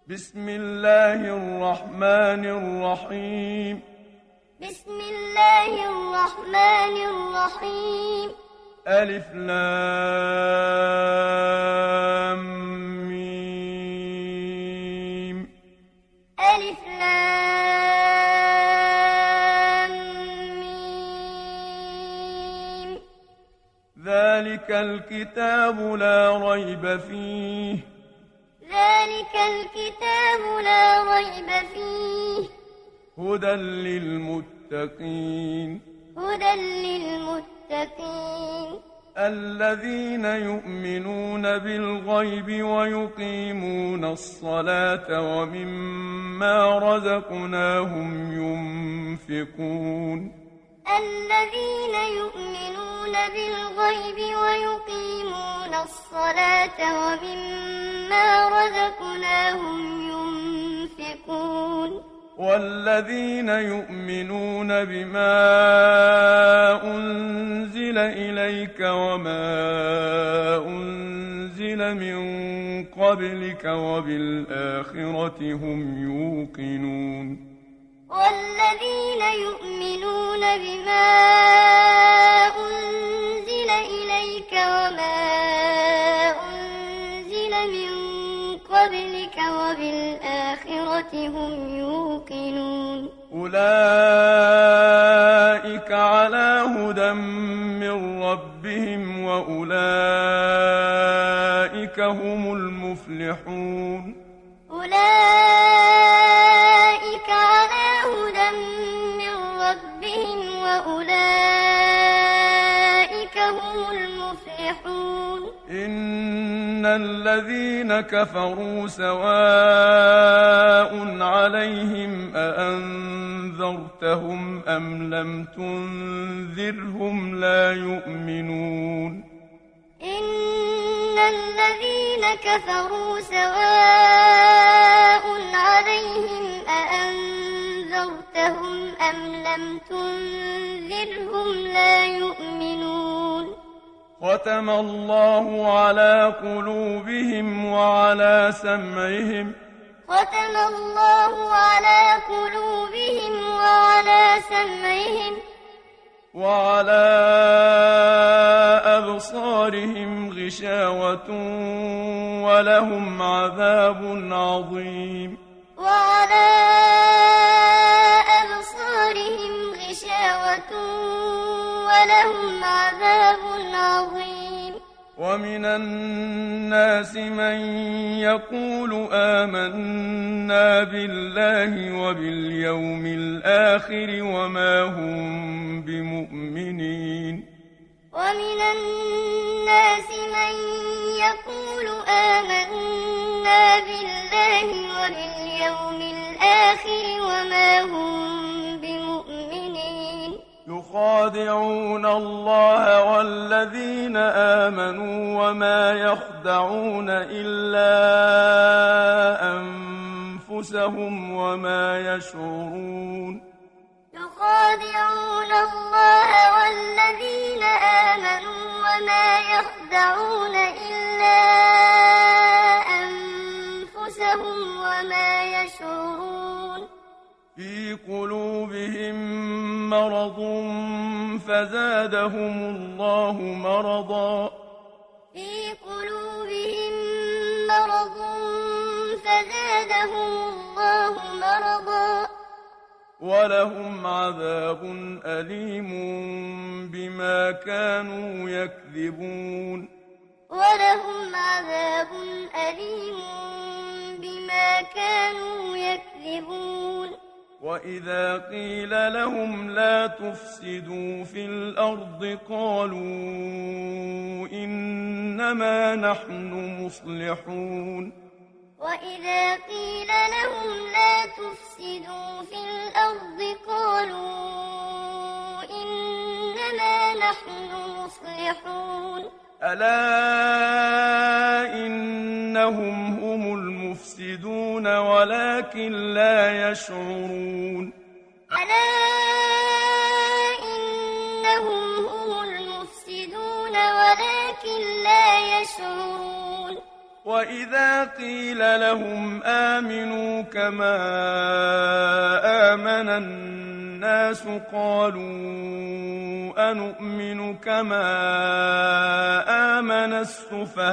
بسم الله الرحمن الرحيم. بسم الله الرحمن الرحيم. ألف لام ميم. ألف لام ميم. ذلك الكتاب لا ريب فيه. ذلك الكتاب لا ريب فيه. هدى للمتقين. هدى للمتقين. الذين يؤمنون بالغيب ويقيمون الصلاة ومما رزقناهم ينفقون. الذين يؤمنون بالغيب ويقيمون الصلاة ومما رزقناهم ينفقون. والذين يؤمنون بما أنزل إليك وما أنزل من قبلك وبالآخرة هم يوقنون. والذين يؤمنون بما أنزل إليك وما أنزل من قبلك وبالآخرة هم يوقنون. أولئك على هدى من ربهم وأولئك هم المفلحون. أولئك على هدى من ربهم وأولئك هم المفلحون. إن الذين كفروا سواء عليهم أأنذرتهم أم لم تنذرهم لا يؤمنون. إن الذين كفروا سواء عليهم أأنذرتهم أم لم تنذرهم لا يؤمنون. ختم الله على قلوبهم وعلى سمعهم. ختم الله على قلوبهم وعلى سمعهم وعلى أبصارهم غشاوة ولهم عذاب عظيم. وعلى أبصارهم غشاوة ولهم عذاب عظيم. ومن الناس من يقول آمنا بالله وباليوم الآخر وما هم بمؤمنين. ومن الناس من يقول آمنا بالله وباليوم الآخر وما هم بمؤمنين. يخادعون الله والذين آمنوا وما يخدعون إلا أنفسهم وما يشعرون. يخادعون الله والذين آمنوا وما يخدعون إلا أنفسهم وما يشعرون. في قلوبهم مرض فزادهم الله مرضا. في قلوبهم مرض فزادهم الله مرضا. ولهم عذاب أليم بما كانوا يكذبون. ولهم عذاب أليم بما كانوا يكذبون. وإذا قيل لهم لا تفسدوا في الأرض قالوا إنما نحن مصلحون. وإذا قيل لهم لا تفسدوا في الأرض قالوا إنما نحن مصلحون. ألا إنهم هم المفسدون ولكن لا يشعرون. ألا إنهم هم المفسدون ولكن لا يشعرون. وإذا قيل لهم آمنوا كما آمن الناس قالوا أنؤمن كما آمن السفهاء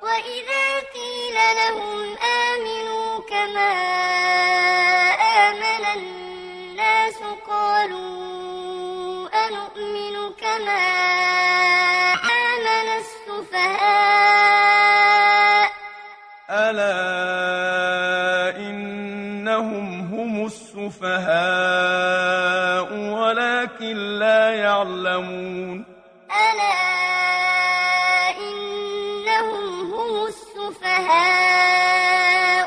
وإذا قيل لهم آمنوا كما آمن الناس قالوا أنؤمن كما آمن السفهاء ألا إنهم هم السفهاء ولكن لا يعلمون ألا إنهم هم السفهاء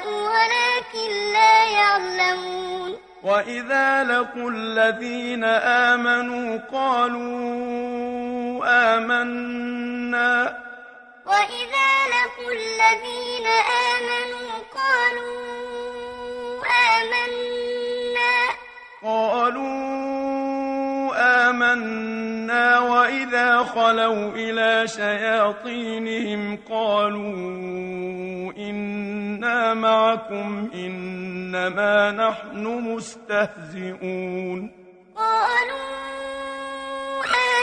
ولكن لا يعلمون وإذا لقوا الذين آمنوا قالوا آمنا وإذا لقوا الذين آمنوا قالوا آمنا وإذا خلوا إلى شياطينهم قالوا إنا معكم إنما نحن مستهزئون قالوا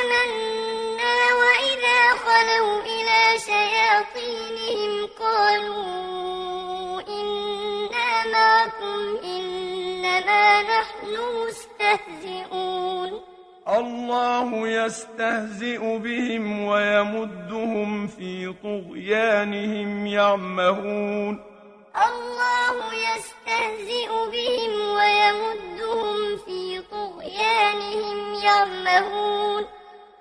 آمنا وإذا خلوا إلى شياطينهم قالوا إنا معكم إنما نحن مستهزئون الله يستهزئ بهم ويمدهم في طغيانهم يعمهون الله يستهزئ بهم ويمدهم في طغيانهم يعمهون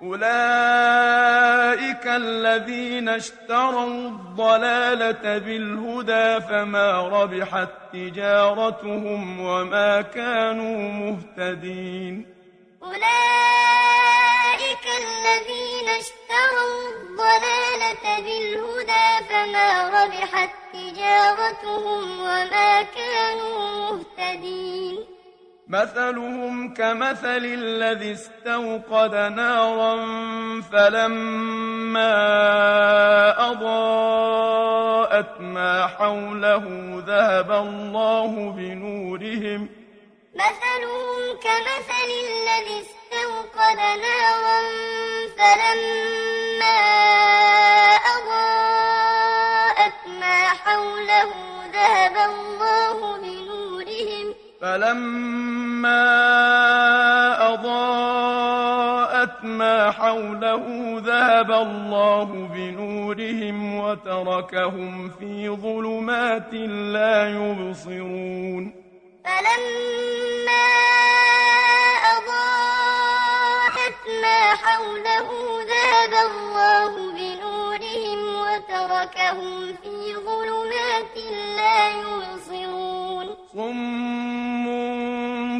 أولئك الذين اشتروا الضلالة بالهدى فما ربحت تجارتهم وما كانوا مهتدين أولئك الذين اشتروا الضلالة بالهدى فما ربحت تجارتهم وما كانوا مهتدين مثلهم كمثل الذي استوقد نارا فلما أضاءت ما حوله ذهب الله بنورهم مثلهم كمثل الذي استوقد نارا فلما أضاءت ما حوله ذهب الله بنورهم وتركهم في ظلمات لا يبصرون فلما أضاءت ما حوله ذهب الله بنورهم وتركهم في ظلمات لا يبصرون صم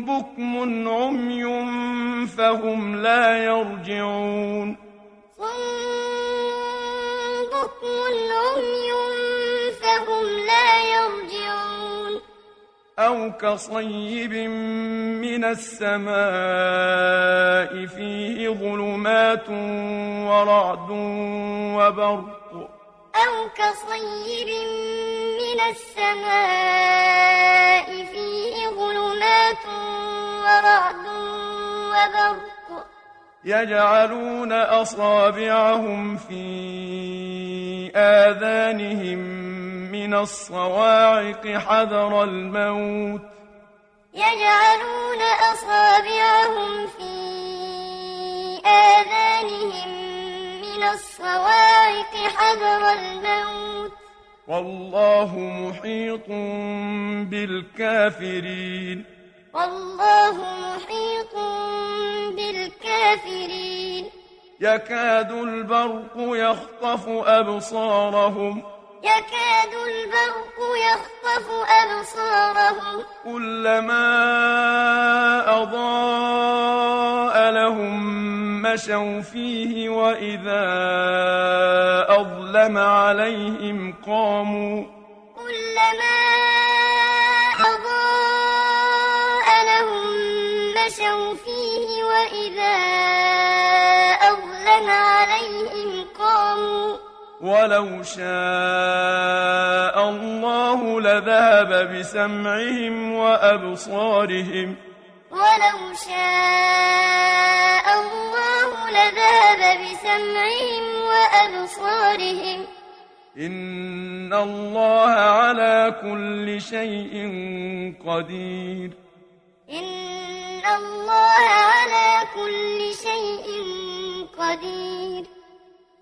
بكم عمي فهم لا يرجعون صم بكم عمي فهم لا يرجعون أو كصيب من السماء فيه ظلمات ورعد وبرق أو كصيب من السماء فيه ظلمات ورعد وبرق يجعلون أصابعهم في آذانهم من الصواعق حذر الموت يجعلون أصابعهم في آذانهم من الصواعق حذر الموت والله محيط بالكافرين والله محيط بالكافرين يكاد البرق يخطف أبصارهم يكاد البرق يخطف أبصارهم كلما أضاء لهم مشوا فيه وإذا أظلم عليهم قاموا كلما أضاء لهم مشوا فيه وإذا أظلم عليهم قاموا ولو شاء الله لذهب بسمعهم وأبصارهم ولو شاء الله لذهب بسمعهم وأبصارهم إن الله على كل شيء قدير إن الله على كل شيء قدير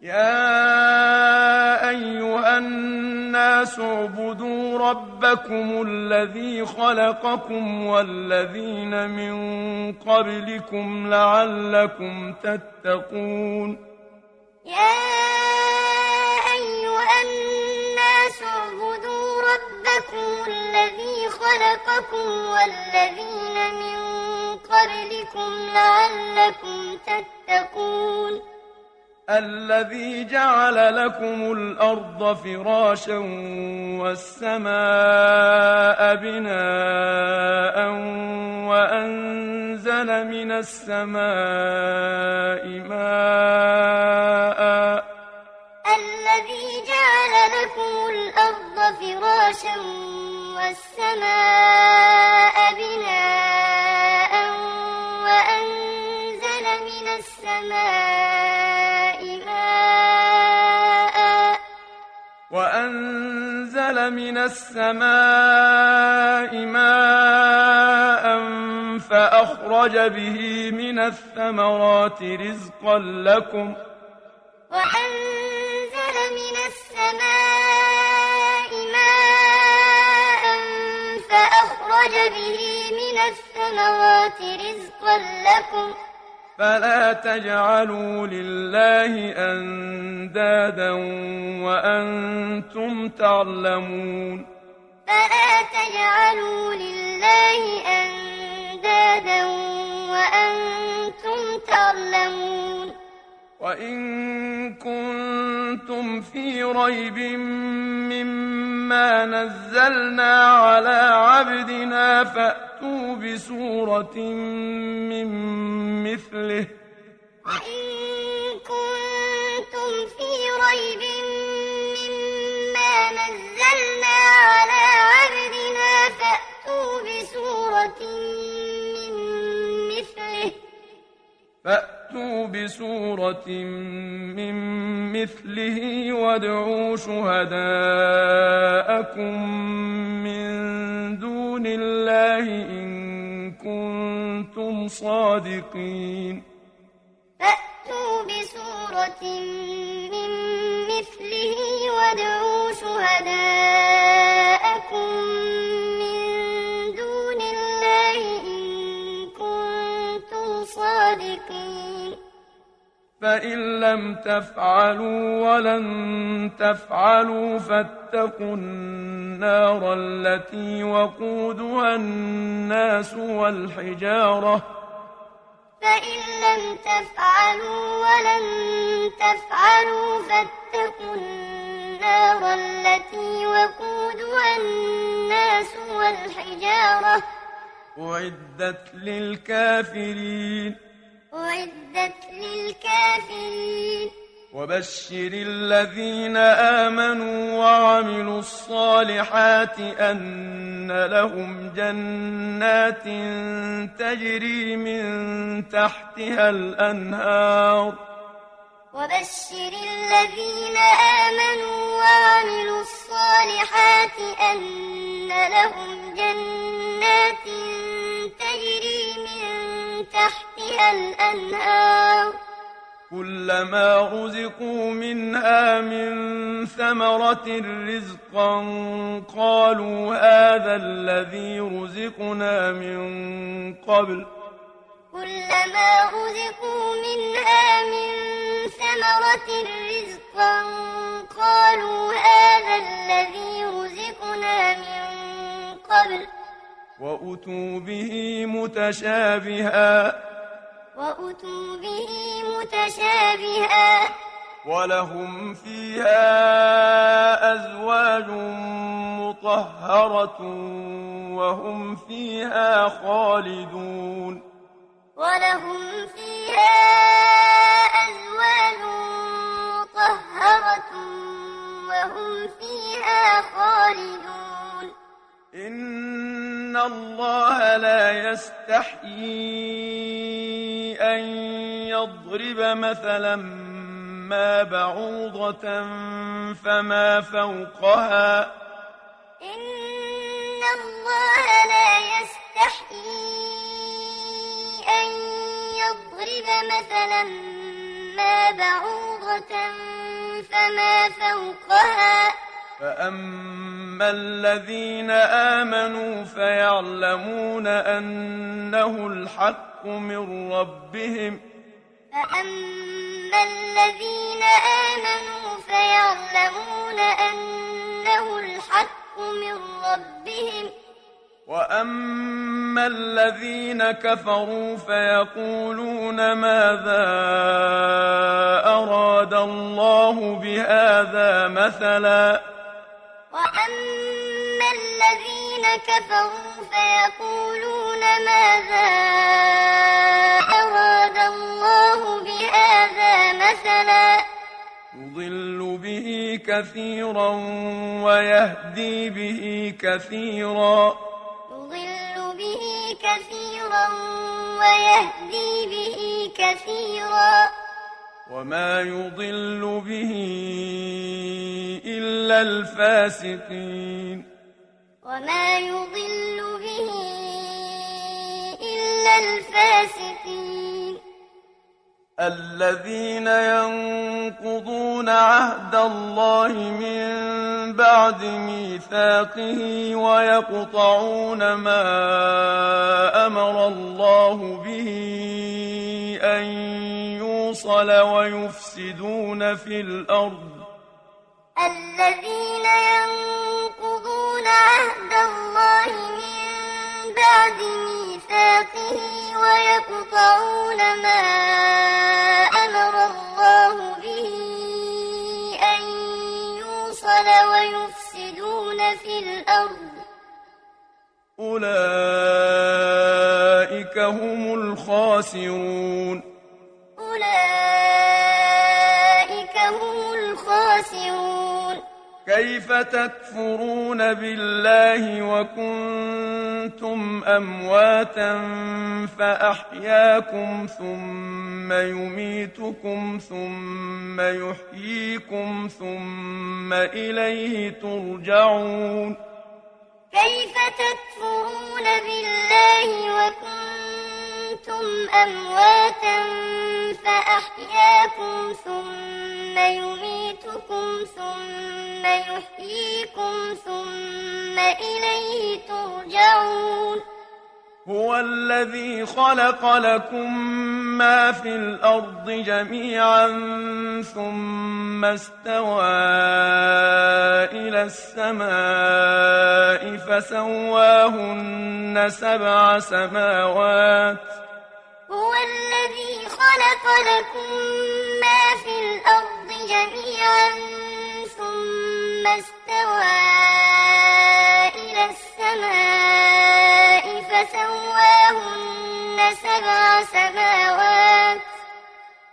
يا أيها الناس اعبدوا ربكم الذي خلقكم والذين من قبلكم لعلكم تتقون يا أيها الناس اعبدوا ربكم الذي خلقكم والذين من قبلكم لعلكم تتقون الذي جعل لكم الأرض فراشا والسماء بناء وأنزل من السماء ماء الذي جعل لكم الأرض فراشا والسماء بناء وأنزل من السماء ماء فأخرج به من الثمرات رزقا لكم وأنزل من السماء ماء فأخرج به من الثمرات رزقا لكم فلا تجعلوا لله أندادا وأنتم تعلمون فلا تجعلوا لله أندادا وأنتم تعلمون وإن كنتم في ريب مما نزلنا على عبدنا فأتوا بسورة من مثله وإن كنتم في ريب مما نزلنا على عبدنا فأتوا بسورة من مثله وادعوا شهداءكم من دون الله إن كنتم صادقين فأتوا بسورة من مثله وادعوا شهداءكم من دون الله إن كنتم صادقين فإن لم تفعلوا ولن تفعلوا فاتقوا النار التي وقودها الناس والحجارة فإن لم تفعلوا ولن تفعلوا فاتقوا النار التي وقودها الناس والحجارة أعدت للكافرين وبشر الذين آمنوا وعملوا الصالحات أن لهم جنات تجري من تحتها الأنهار وبشر الذين آمنوا وعملوا الصالحات أن لهم جنات تجري من تحتها الأنهار كلما رزقوا منها من ثمرة رزقا قالوا هذا الذي رزقنا من قبل كلما رزقوا منها من ثمرة رزقا قالوا هذا الذي رزقنا من قبل وأتوا به متشابها ولهم فيها أزواج مطهرة وهم فيها خالدون ولهم فيها أزواج مطهرة يستحيي أن يضرب مثلا ما بعوضة فما فوقها إن الله لا يستحيي أن يضرب مثلا ما بعوضة فما فوقها فأما الذين آمنوا فيعلمون أنه الحق من ربهم فأما الذين آمنوا فيعلمون أنه الحق من ربهم وأما الذين كفروا فيقولون ماذا أراد الله بهذا مثلا وأما الذين كفروا فيقولون ماذا أراد الله بهذا مثلا يضل به كثيرا ويهدي به كثيرا يضل به كثيرا ويهدي به كثيرا وما يضل به إلا الفاسقين وما يضل به إلا الفاسقين الذين ينقضون عهد الله من بعد ميثاقه ويقطعون ما أمر الله به أن يوصل ويفسدون في الأرض الذين ينقضون عهد الله من بعد ميثاقه ويقطعون ما أمر الله به أن يوصل ويفسدون في الأرض أولئك هم الخاسرون أولئك هم الخاسرون كيف تكفرون بالله وكنتم أمواتا فأحياكم ثم يميتكم ثم يحييكم ثم إليه ترجعون كيف تكفرون بالله وكنتم أمواتا فأحياكم ثم يميتكم ثم يحييكم ثم إليه ترجعون هو الذي خلق لكم ما في الأرض جميعا ثم استوى إلى السماء فسواهن 7 سماوات هو الذي خلق لكم ما في الأرض جميعا ثم استوى إلى السماء فسواهن 7 سماوات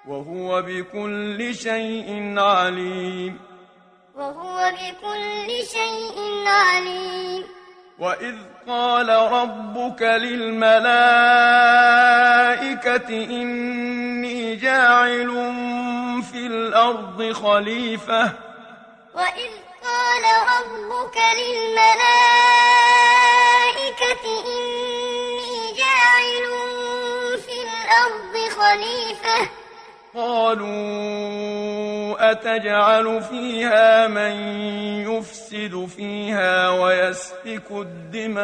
وهو بكل شيء عليم وهو بكل شيء عليم وإذ قال ربك للملائكة إني جاعل في الأرض خليفة وإذ قال ربك للملائكة إني جاعل في الأرض خليفة قالوا أتجعل فيها من يفسد فيها ويسفك الدماء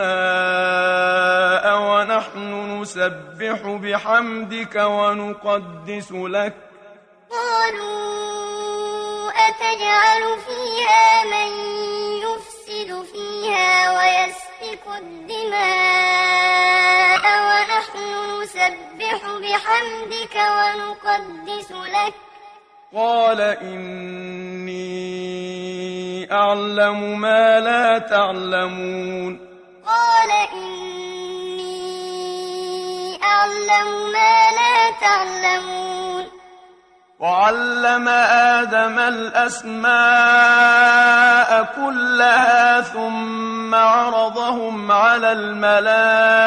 ونحن نسبح بحمدك ونقدس لك قالوا أتجعل فيها من يفسد فيها ويسفك الدماء ونحن نسبح بحمدك ونقدس لك قال إني أعلم ما لا تعلمون قال إني أعلم ما لا تعلمون وعلم آدم الأسماء كلها ثم عرضهم على الملائكة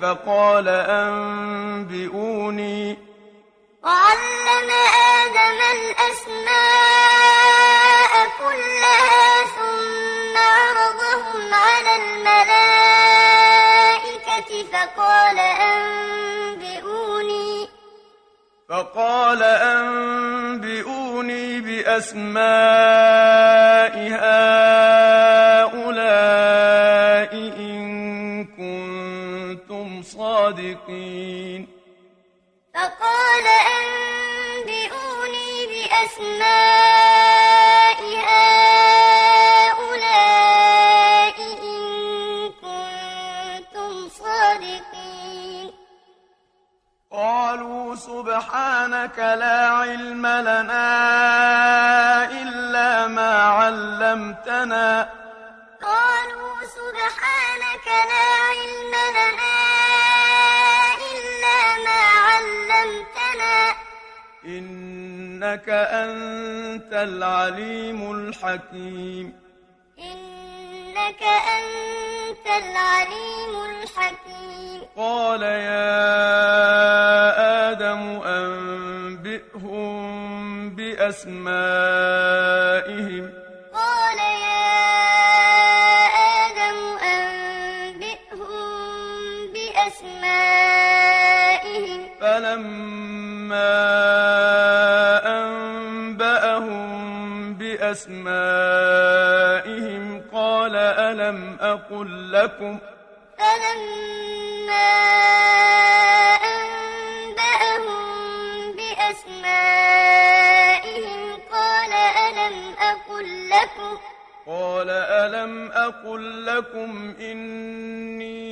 فقال أنبئوني وعلم آدم الأسماء كلها ثم عرضهم على الملائكة فقال أنبئوني بأسماء هؤلاء إن كنتم صادقين فقال أنبئوني بأسماء هؤلاء إن كنتم صادقين قالوا سبحانك لا علم لنا إلا ما علمتنا قالوا سبحانك لا علم لنا إلا ما علمتنا إنك أنت العليم الحكيم إنك أنت العليم الحكيم قال يا آدم أنبئهم بأسمائهم قال يا آدم أنبئهم بأسمائهم فلما أنبأهم بأسمائهم قال ألم أقل لكم فلما أنبأهم بأسمائهم قال ألم أقل لكم إني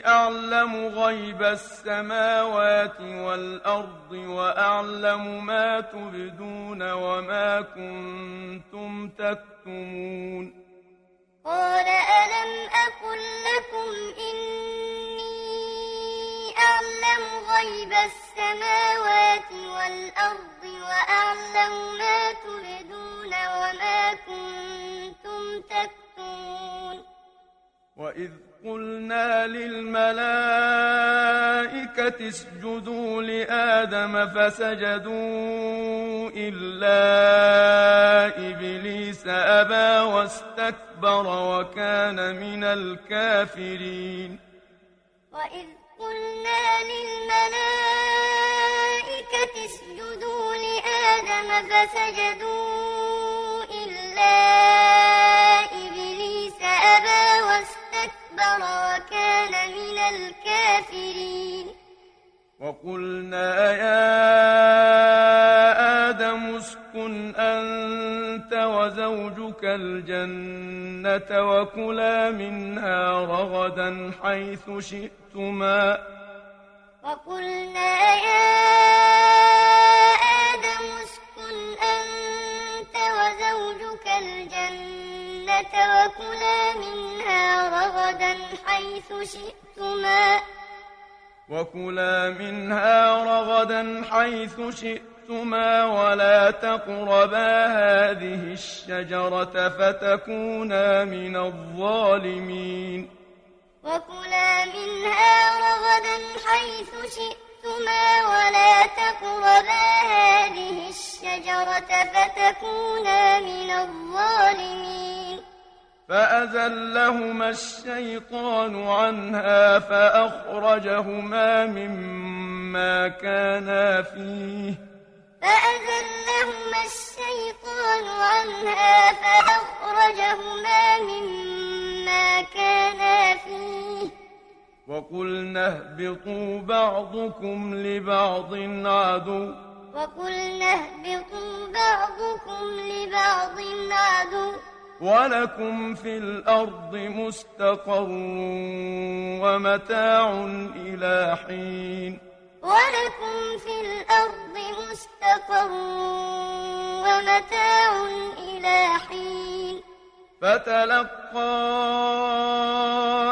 أعلم غيب السماوات والأرض وأعلم ما تبدون وما كنتم تكتمون قال ألم أقل لكم إني أعلم غيب السماوات والأرض وأعلم ما تبدون وما كنتم تكتمون وإذ قلنا للملائكة اسجدوا لآدم فسجدوا إلا إبليس أبى واستكبر وكان من الكافرين وإذ قلنا للملائكة اسجدوا لآدم فسجدوا إلا إبليس أبى واستكبر وكان من الكافرين وقلنا يا آدم اسكن أنت وزوجك الجنة وكلا منها رغدا حيث شئتما وقلنا يا آدم اسكن أنت وزوجك الجنة وكلا منها رغدا حيث شئتما ولا تقربا هذه الشجرة فتكونا من الظالمين وكلا منها رغدا حيث شئتما ولا تقربا هذه الشجرة فتكونا من الظالمين فأزلهما الشيطان عنها فأخرجهما مما كانا فيه فأزلهما الشيطان عنها فأخرجهما مما كانا فيه وقلنا اهبطوا بعضكم لبعض عدو ولكم في الأرض مستقر ومتاع إلى حين ولكم في الأرض مستقر ومتاع إلى حين فتلقى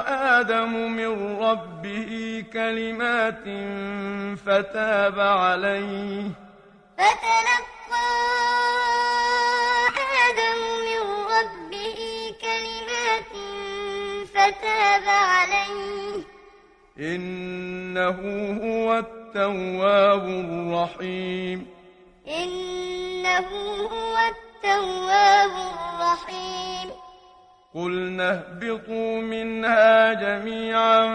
آدم من ربه كلمات فتاب عليه فتلقى آدم من ربه كلمات فتاب عليه إنه هو التواب الرحيم إنه هو التواب الرحيم قلنا اهبطوا منها جميعا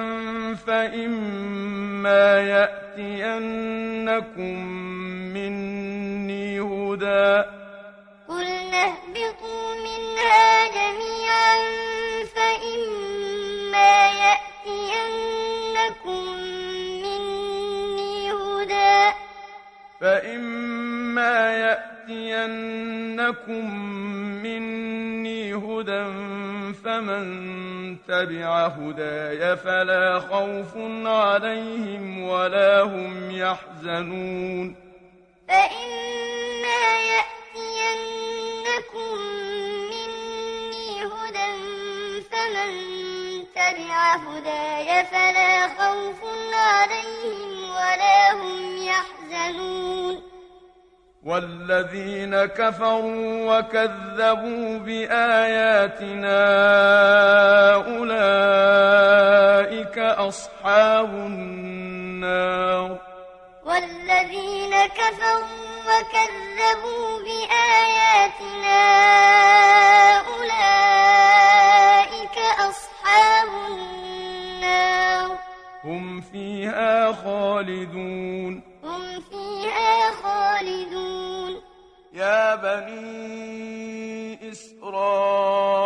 فإما يأتينكم مني هدى قلنا اهبطوا منها جميعا فإما يأتينكم مني هدى فمن تبع هداي فلا خوف عليهم ولا هم يحزنون فإما يأتينكم مني هدى فمن تبع هداي فلا خوف عليهم ولا هم يحزنون والذين كفروا وكذبوا بآياتنا أولئك أصحاب النار والذين كفروا وكذبوا بآياتنا أولئك أصحاب النار هم فيها خالدون هم فيها خالدون يا بني إسرائيل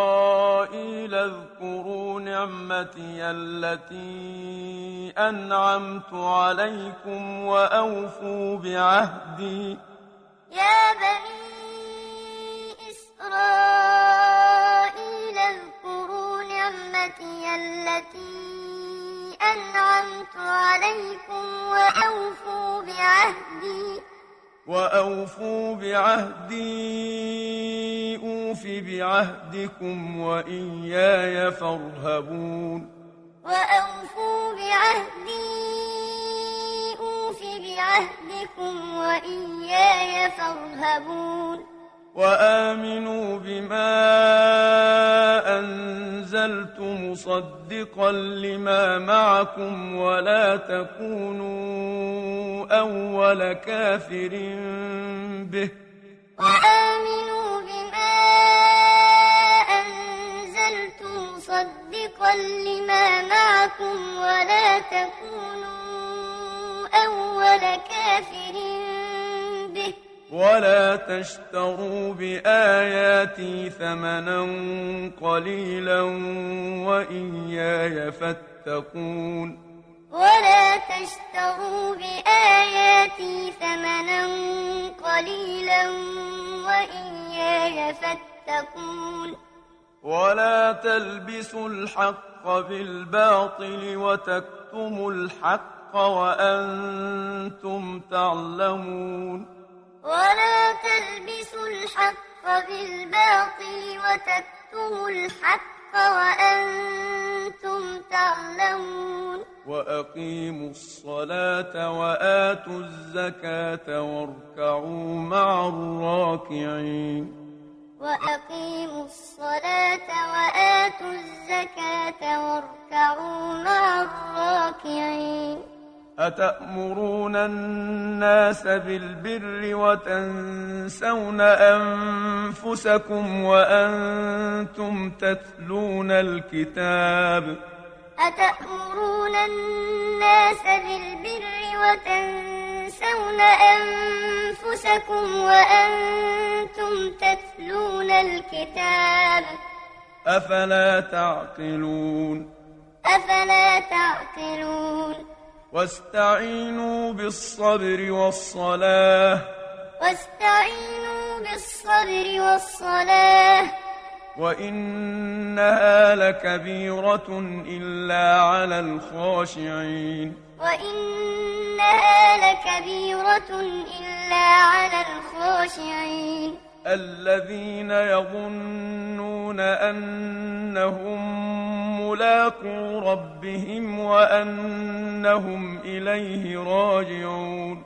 اذكروا نعمتي التي أنعمت عليكم وأوفوا بعهدي يا بني إسرائيل اذكروا نعمتي التي أنعمت عليكم وأوفوا بعهدي أوف بعهدكم وإياي فارهبون وأوفوا بعهدي أوف بعهدكم وإياي فارهبون وآمنوا بما أنزلت مصدقا لما معكم ولا تكونوا أول كافر به وآمنوا بما أنزلت مصدقا لما معكم ولا تكونوا أول كافر به ولا تشتروا بآياتي ثمنا قليلا وإياي فاتقون ولا تشتروا بآياتي ثمنا قليلا وإياي فاتقون ولا تلبسوا الحق بالباطل وتكتموا الحق وأنتم تعلمون ولا تلبسوا الحق بالباطل وتكتموا الحق وأنتم تعلمون وأقيموا الصلاة وآتوا الزكاة واركعوا مع الراكعين وأقيموا الصلاة وآتوا الزكاة واركعوا مع الراكعين أتأمرون الناس بالبر وتنسون أنفسكم وأنتم تتلون الكتاب أتأمرون الناس بالبر وتنسون أنفسكم وأنتم تتلون الكتاب أفلا تعقلون أفلا تعقلون واستعينوا بالصبر والصلاة واستعينوا بالصبر والصلاة وإنها لكبيرة إلا على الخاشعين وإنها لكبيرة إلا على الخاشعين الذين يظنون أنهم ملاقو ربهم وأنهم إليه راجعون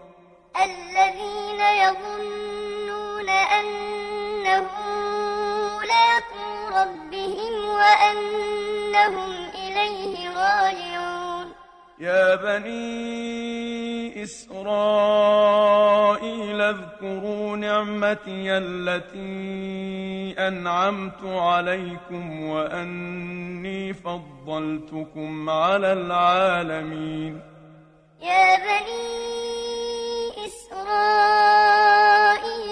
الذين يظنون أنهم ملاقو ربهم وأنهم إليه راجعون يا بني إسرائيل اذكروا نعمتي التي أنعمت عليكم وأني فضلتكم على العالمين يا بني إسرائيل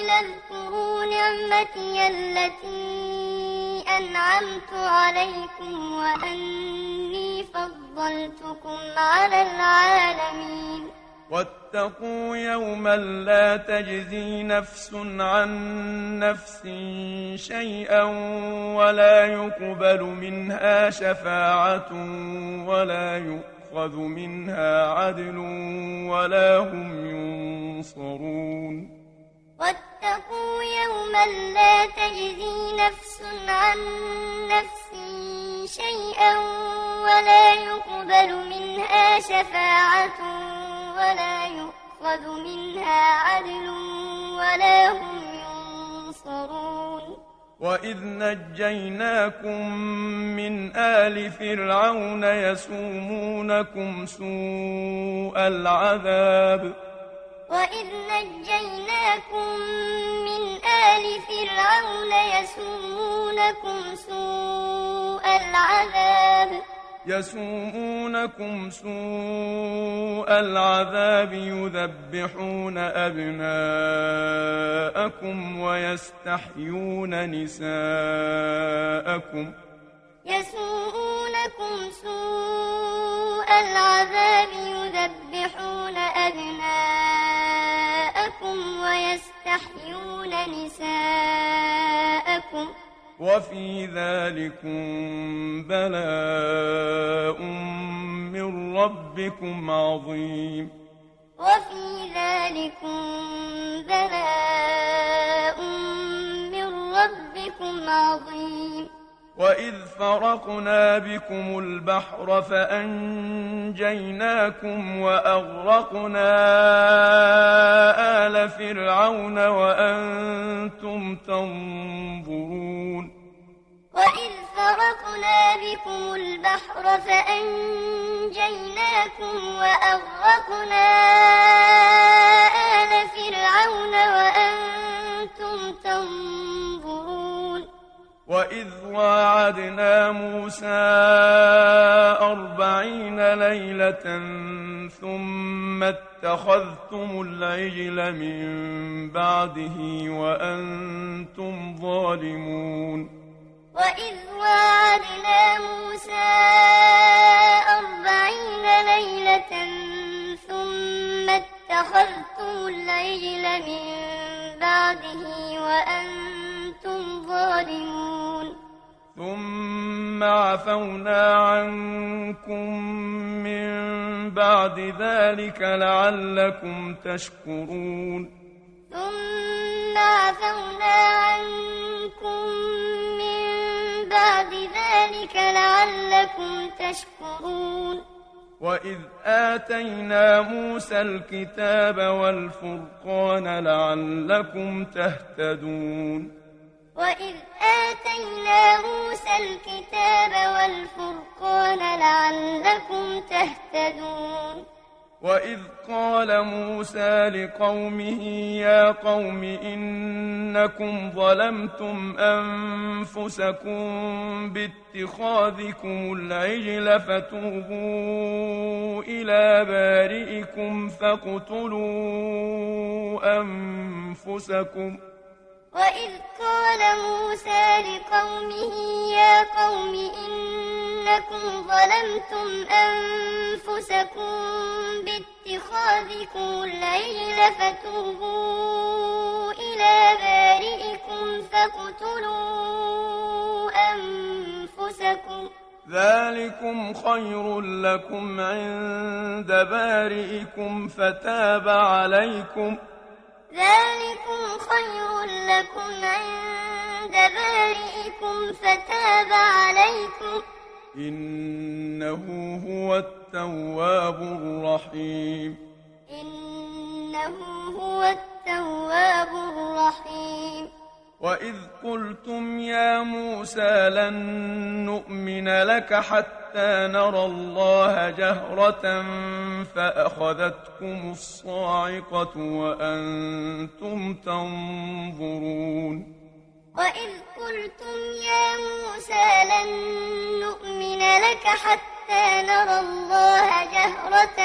اذكروا نعمتي التي أنعمت عليكم وأني فضلتكم على العالمين واتقوا يوما لا تجزي نفس عن نفس شيئا ولا يقبل منها شفاعة ولا يؤخذ منها عدل ولا هم ينصرون واتقوا يوما لا تجزي نفس عن نفس شيئا ولا يقبل منها شفاعة ولا يؤخذ منها عدل ولا هم ينصرون وإذ نجيناكم من آل فرعون يسومونكم سوء العذاب وإذ نجيناكم من آل فرعون يسومونكم سوء العذاب يذبحون أبناءكم ويستحيون نساءكم يسومونكم سوء العذاب يذبحون أبناءكم ويستحيون نساءكم وفي ذلكم بلاء من ربكم عظيم وفي ذلكم بلاء من ربكم عظيم وإذ فرقنا بكم البحر فأنجيناكم وأغرقنا آل فرعون وأنتم تنظرون وإذ فرقنا بكم البحر فأنجيناكم وأغرقنا آل فرعون وأنتم تنظرون وإذ واعدنا موسى 40 ليلة ثم اتخذتم العجل من بعده وأنتم ظالمون وإذ واعدنا موسى 40 ليلة ثم اتخذتم العجل من بعده وأنتم ظالمون ثم عفونا عنكم من بعد ذلك لعلكم تشكرون ثم عفونا عنكم من بعد ذلك لعلكم تشكرون وإذ آتينا موسى الكتاب والفرقان لعلكم تهتدون وإذ آتينا موسى الكتاب والفرقان لعلكم تهتدون وإذ قال موسى لقومه يا قوم إنكم ظلمتم أنفسكم باتخاذكم العجل فتوبوا إلى بارئكم فاقتلوا أنفسكم وإذ قال موسى لقومه يا قوم إنكم ظلمتم أنفسكم باتخاذكم العجل فتوبوا إلى بارئكم فاقتلوا أنفسكم ذلكم خير لكم عند بارئكم فتاب عليكم ذلكم خير لكم عند بارئكم فتاب عليكم إنه هو التواب الرحيم إنه هو التواب الرحيم وإذ قلتم يا موسى لن نؤمن لك حتى نرى الله جهرة فأخذتكم الصاعقة وأنتم تنظرون وإذ قلتم يا موسى لن نؤمن لك حتى نرى الله جهرة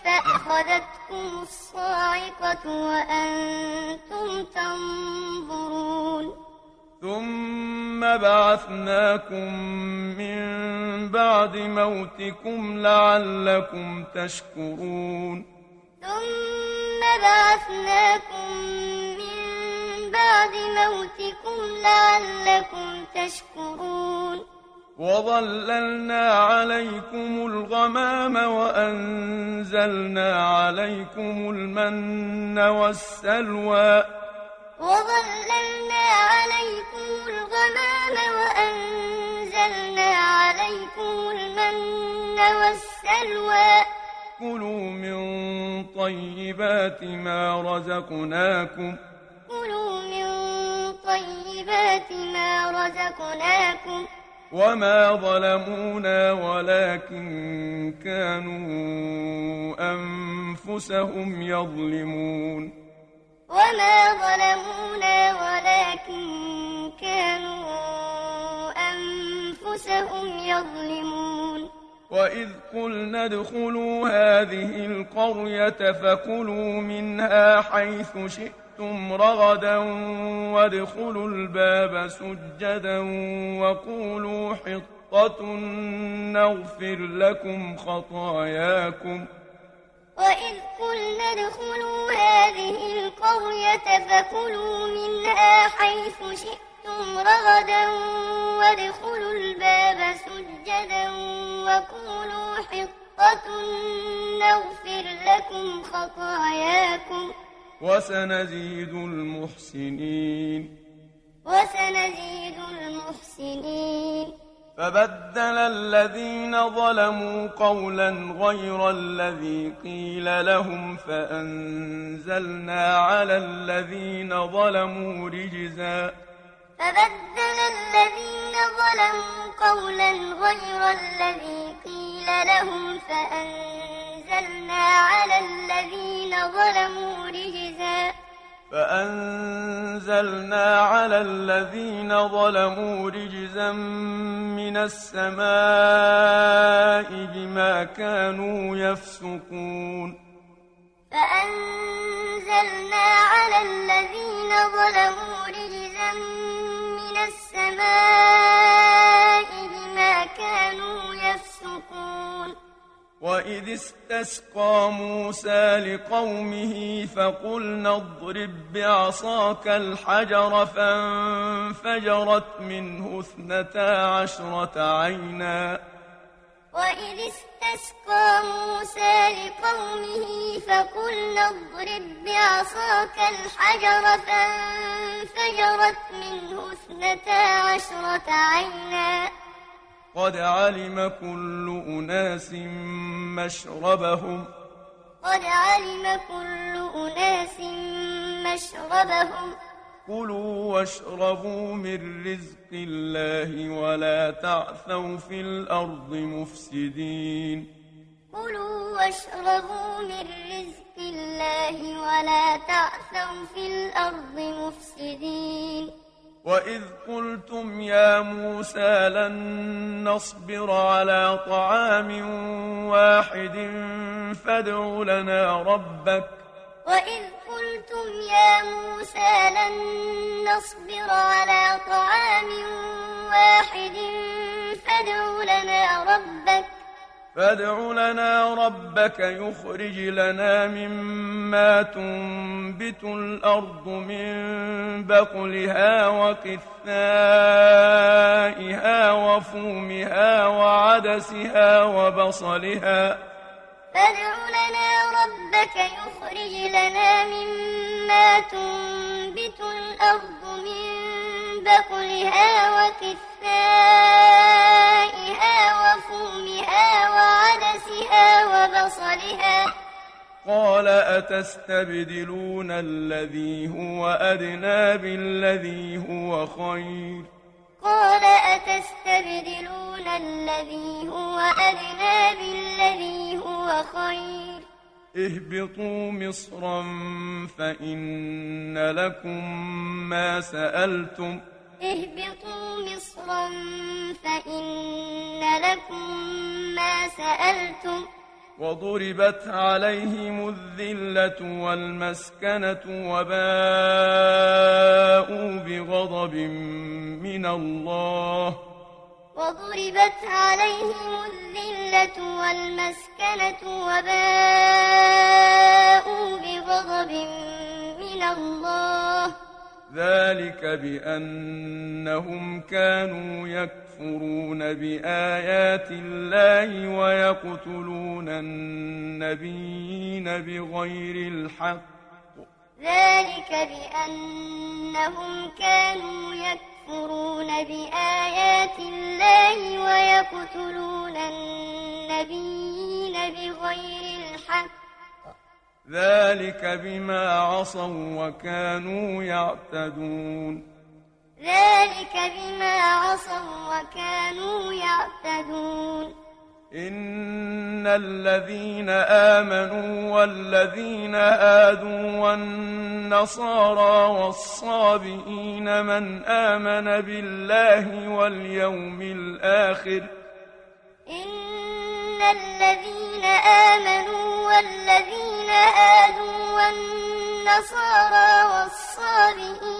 فأخذتكم الصاعقة وأنتم تنظرون ثم بعثناكم من بعد موتكم لعلكم تشكرون ثم بعثناكم من بعد موتكم لعلكم تشكرون وظللنا عليكم الغمام وأنزلنا عليكم المن والسلوى وظللنا عليكم الغمام وأنزلنا عليكم المن والسلوى كلوا من طيبات ما رزقناكم كلوا من طيبات ما رزقناكم وما ظلمونا ولكن كانوا أنفسهم يظلمون وما ظلمونا ولكن كانوا أنفسهم يظلمون وإذ قلنا ادخلوا هذه القرية فكلوا منها حيث شئتم رغدا وادخلوا الباب سجدا وقولوا حطة نغفر لكم خطاياكم وإذ قلنا ادخلوا هذه القرية فكلوا منها حيث شئتم رغدا وادخلوا الباب سجدا وقولوا حطة نغفر لكم خطاياكم وسنزيد المحسنين وسنزيد المحسنين فبدل الذين ظلموا قولا غير الذي قيل لهم فأنزلنا على الذين ظلموا رجزا فبدل الذين ظلموا قولا غير الذي قيل لهم فأنزلنا على الذين ظلموا رجزا من السماء بما كانوا يفسقون فأنزلنا على الذين ظلموا رجزا من السماء بما كانوا يفسقون وإذ استسقى موسى لقومه فقلنا اضرب بعصاك الحجر فانفجرت منه 12 عينا وإذ استسقى موسى لقومه فقلنا اضرب بعصاك الحجر فانفجرت منه 12 عينا قد علم كل أناس مشربهم كلوا واشربوا من رزق الله ولا تعثوا في الأرض مفسدين كلوا واشربوا من رزق الله ولا تعثوا في الأرض مفسدين وإذ قلتم يا موسى لن نصبر على طعام واحد فادع لنا ربك وإذ قلتم يا موسى لن نصبر على طعام واحد فادع لنا ربك يخرج لنا مما تنبت الأرض من بقلها وقثائها وفومها وعدسها وبصلها فادع لنا ربك يخرج لنا مما تنبت الأرض من بقلها وكثائها وفومها وعدسها وبصلها قال أتستبدلون الذي هو أدنى بالذي هو خير قال أتستبدلون الذي هو أدنى بالذي هو خير اهبطوا مصرا فإن لكم ما سألتم اهبطوا مصرا فإن لكم ما سألتم وضربت عليهم الذلة والمسكنة وباءوا بغضب من الله وضربت عليهم الذلة والمسكنة وباءوا بغضب من الله ذلك بأنهم كانوا يكفرون بآيات الله ويقتلون النبيين بغير الحق ذلك بأنهم كانوا يكفرون بآيات الله ويقتلون النبيين بغير الحق ذلك بما عصوا وكانوا يعتدون ذلك بما عصوا وكانوا يعتدون إن الذين آمنوا والذين هادوا والنصارى والصابئين من آمن بالله واليوم الآخر إن الذين آمنوا والذين هادوا والنصارى والصابئين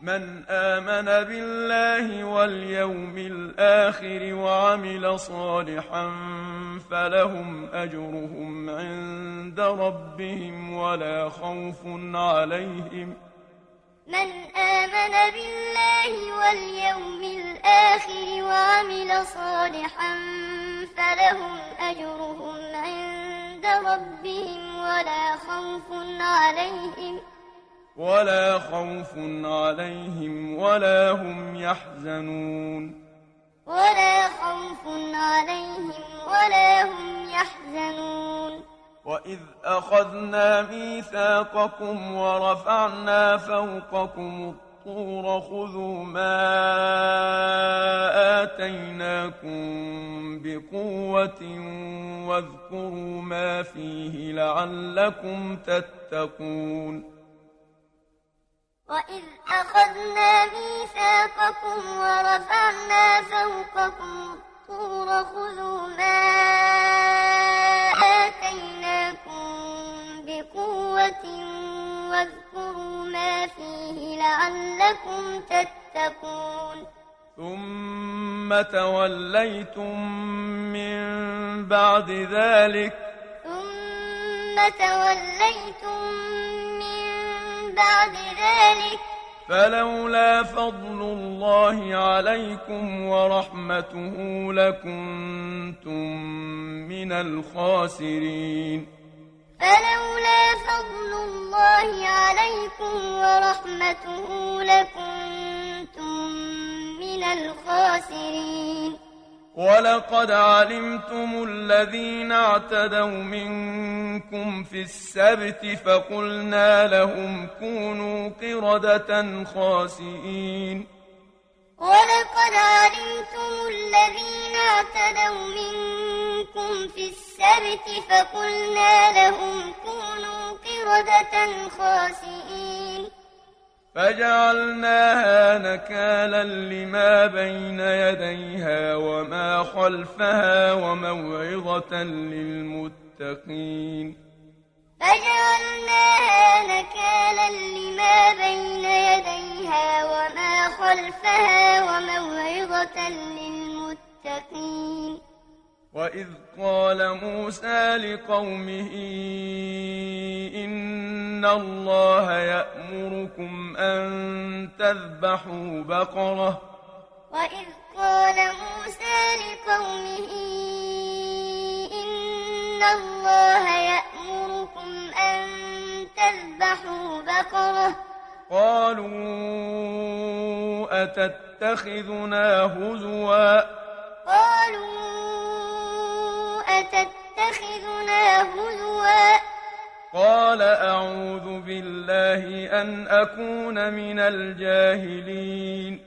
من آمن بالله واليوم الآخر وعمل صالحا فلهم أجرهم عند ربهم ولا خوف عليهم من آمن بالله واليوم الآخر وعمل صالحا فلهم أجرهم عند ربهم ولا خوف عليهم ولا هم يحزنون وإذ أخذنا ميثاقكم ورفعنا فوقكم الطور خذوا ما آتيناكم بقوة واذكروا ما فيه لعلكم تتقون وإذ أخذنا ميثاقكم ورفعنا فوقكم الطور خذوا ما آتيناكم بقوة واذكروا ما فيه لعلكم تتقون ثم توليتم من بعد ذلك فلولا فضل الله عليكم ورحمته لكنتم من الخاسرين فلولا فضل الله عليكم ورحمته لكنتم من الخاسرين ولقد علمتم الذين اعتدوا منكم في السبت فقلنا لهم كونوا قردة خاسئين ولقد علمتم الذين اعتدوا منكم في السبت فقلنا لهم كونوا قردة خاسئين فجعلناها نكالا لما بين يديها وما خلفها وموعظة للمتقين فجعلناها نكالا لما بين يديها وما خلفها وموعظة للمتقين وإذ قال موسى لقومه إن الله يأمركم أن تذبحوا بقرة وإذ قال موسى لقومه إن الله يأمركم أن تذبحوا بقرة قالوا أتتخذنا هزوا قال أعوذ بالله أن أكون من الجاهلين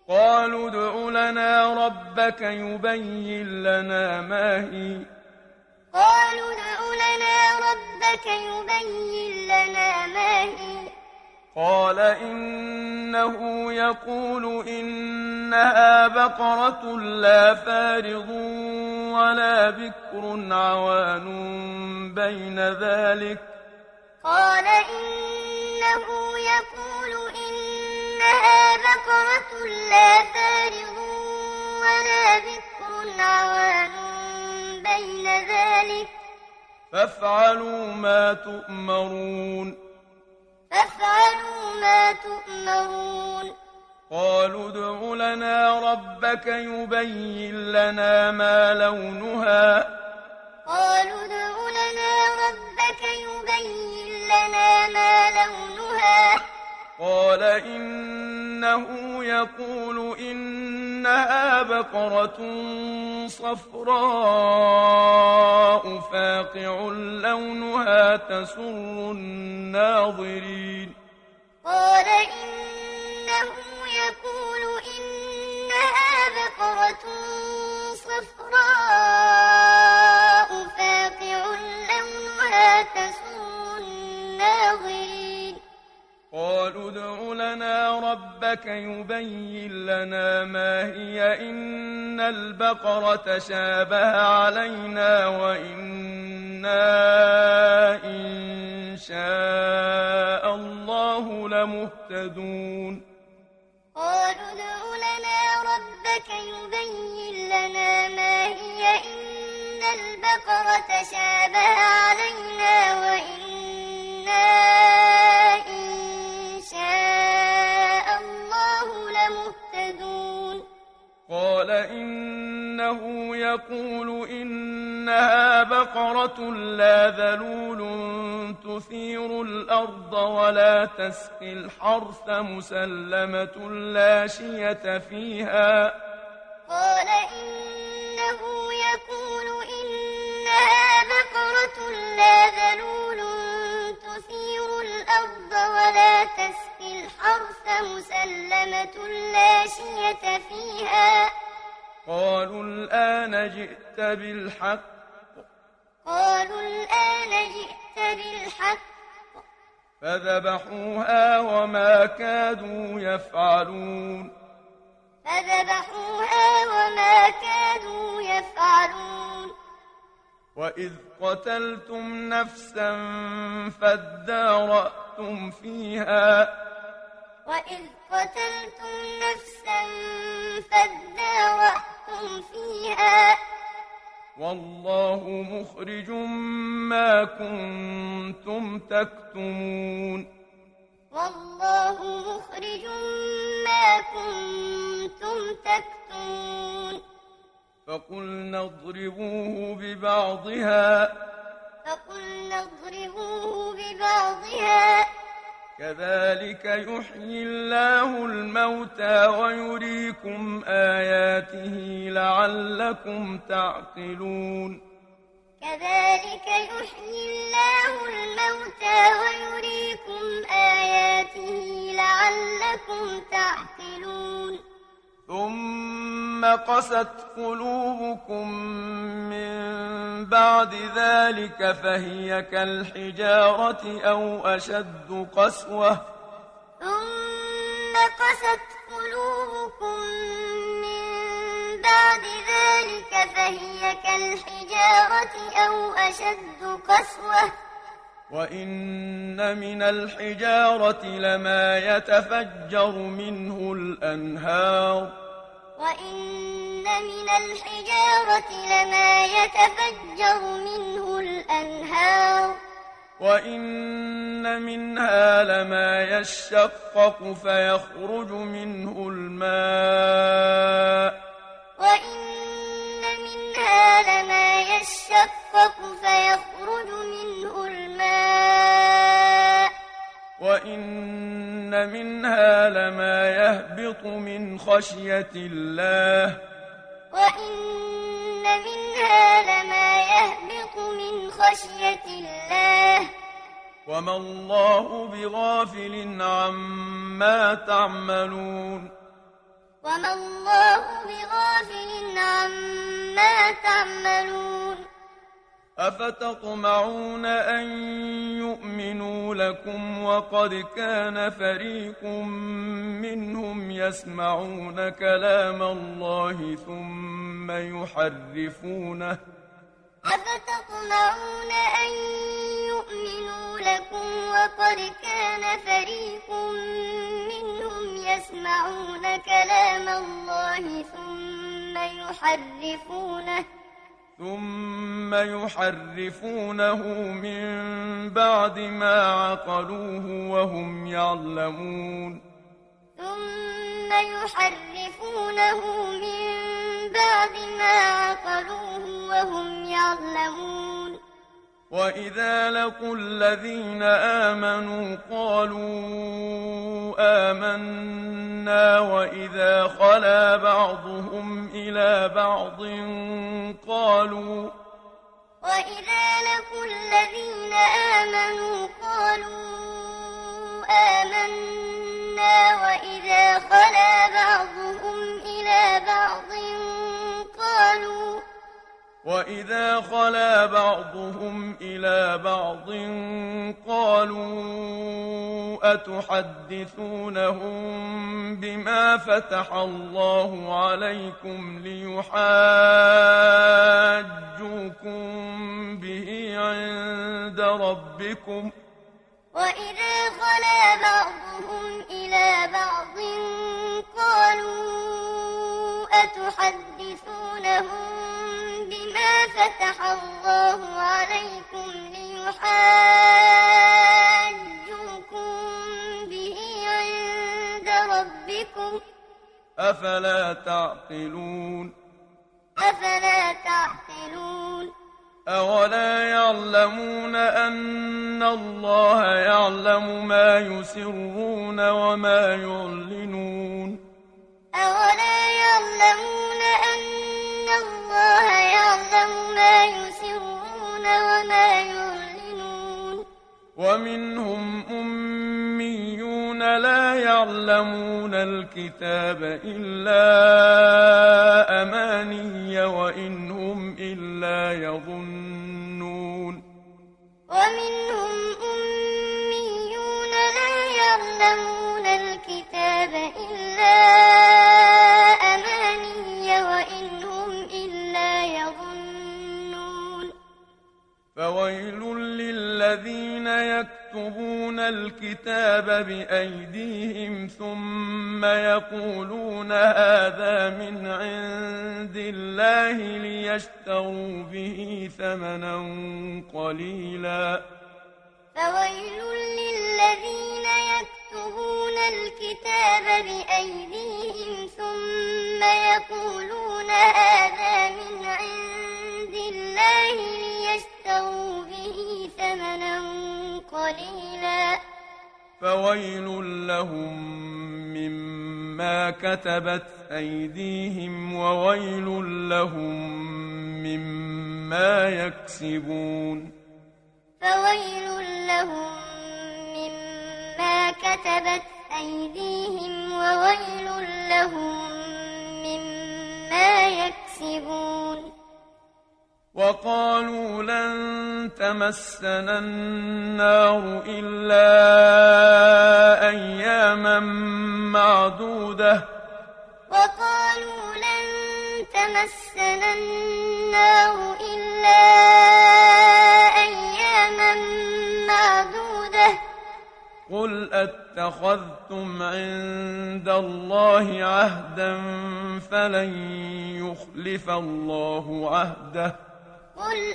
قالوا ادع لنا ربك يبين لنا ما هي قال إنه يقول إنها بقرة لا فارض ولا بكر عوان بين ذلك فافعلوا ما تؤمرون قالوا ادع لنا ربك يبين لنا ما لونها قال إنه يقول إنها بقرة صفراء فاقع لونها تسر الناظرين قالوا ادع لنا ربك يبين لنا ما هي إن البقرة شابه علينا وإنا إن شاء الله لمهتدون قال إنه يقول إنها بقرة لا ذلول تثير الأرض ولا تسقي الحرث مسلمة لا شية فيها قالوا الآن جئت بالحق فذبحوها وما كادوا يفعلون وإذ قتلتم نفسا فادارأتم فيها والله مخرج ما كنتم تكتمون فقلنا اضربوه ببعضها كذلك يحيي الله الموتى ويريكم آياته لعلكم تعقلون ثم قست قلوبكم من بعد ذلك فهي كالحجارة أو أشد قسوة وإن من الحجارة لما يتفجر منه الأنهار وإن منها لما يشقق فيخرج منه الماء وإن منها لما يشقق فيخرج منه الماء وإن منها لما يهبط من خشية الله وإن منها لما يهبط من خشية الله وما الله بغافل عما تعملون وما الله بغافل عما تعملون أفتطمعون أن يؤمنوا لكم وقد كان فريق منهم يسمعون كلام الله ثم يحرفونه أفتطمعون أن يؤمنوا لكم وقد كان فريق منهم يسمعون كلام الله ثم يحرفونه من بعد ما عقلوه وهم يعلمون ثم يحرفونه من بعد ما عقلوه وهم يعلمون وإذا لقوا الذين آمنوا قالوا آمنا وإذا خلا بعضهم إلى بعض قالوا وإذا خلا بعضهم إلى بعض قالوا وإذا خلا بعضهم إلى بعض قالوا أتحدثونهم بما فتح الله عليكم ليحاجوكم به عند ربكم وإذا خلا بعضهم إلى بعض قالوا أتحدثونهم بما فتح الله عليكم ليحاجوكم به عند ربكم أفلا تعقلون أولا يعلمون أن الله يعلم ما يسرون وما يعلنون أولا يعلمون أن الله يعلم ما يسرون وما يعلنون ومنهم أميون لا يعلمون الكتاب إلا أماني وإن هم إلا يظنون ومنهم أميون لا يعلمون الكتاب إلا أماني وإن هم إلا يظنون فويل للذين يكتبون الكتاب بأيديهم ثم يقولون هذا من عند الله ليشتروا به ثمنا قليلا فويل للذين يكتبون الكتاب بأيديهم ثم يقولون هذا من عند الله ليشتروا به ثمنا قليلا فويل لهم مما كتبت أيديهم وويل لهم مما يكسبون فويل لهم مما كتبت أيديهم وويل لهم مما يكسبون وقالوا لن تمسنا النار إلا أياما معدودة وقالوا لن تمسنا النار إلا أياما معدودة قل أتخذتم عند الله عهدا فلن يخلف الله عهده قل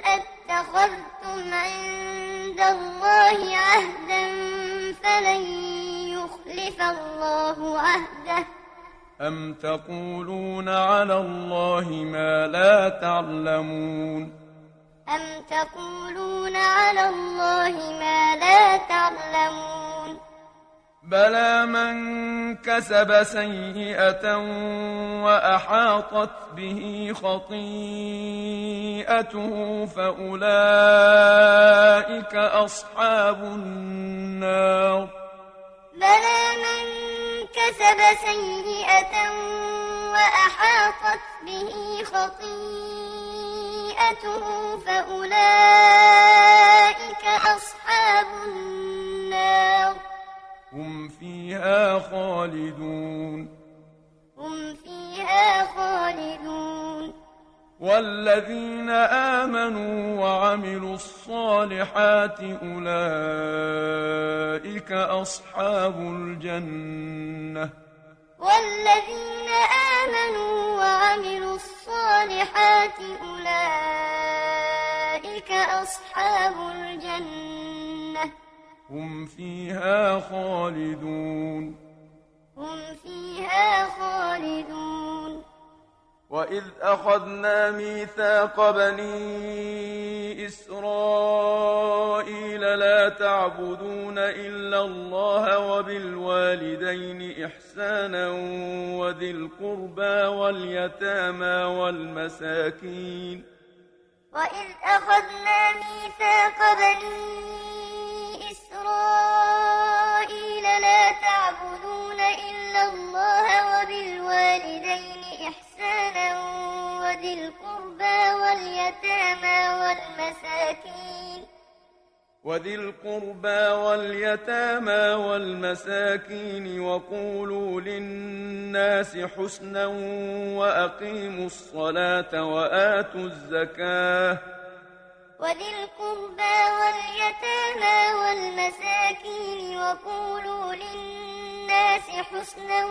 اتخذتم عند الله عهدا فلن يخلف الله عهده أم تقولون على الله ما لا تعلمون أم تقولون على الله ما لا تعلمون بلى من كسب سيئة وأحاطت به خطيئته فأولئك أصحاب النار بلى من كسب سيئة وأحاطت به خطيئته فأولئك أصحاب النار هم فيها خالدون هم فيها خالدون والذين آمنوا وعملوا الصالحات أولئك أصحاب الجنة والذين آمنوا وعملوا الصالحات أولئك أصحاب الجنة هم فيها خالدون هم فيها خالدون وإذ أخذنا ميثاق بني إسرائيل لا تعبدون إلا الله وبالوالدين إحسانا وذي القربى واليتامى والمساكين وإذ أخذنا ميثاق بني إسرائيل لا تعبدون إلا الله وبالوالدين إحسانا وذي القربى واليتامى والمساكين وقولوا للناس حسنا وأقيموا الصلاة وآتوا الزكاة وذي القربى واليتامى والمساكين وقولوا للناس حسنا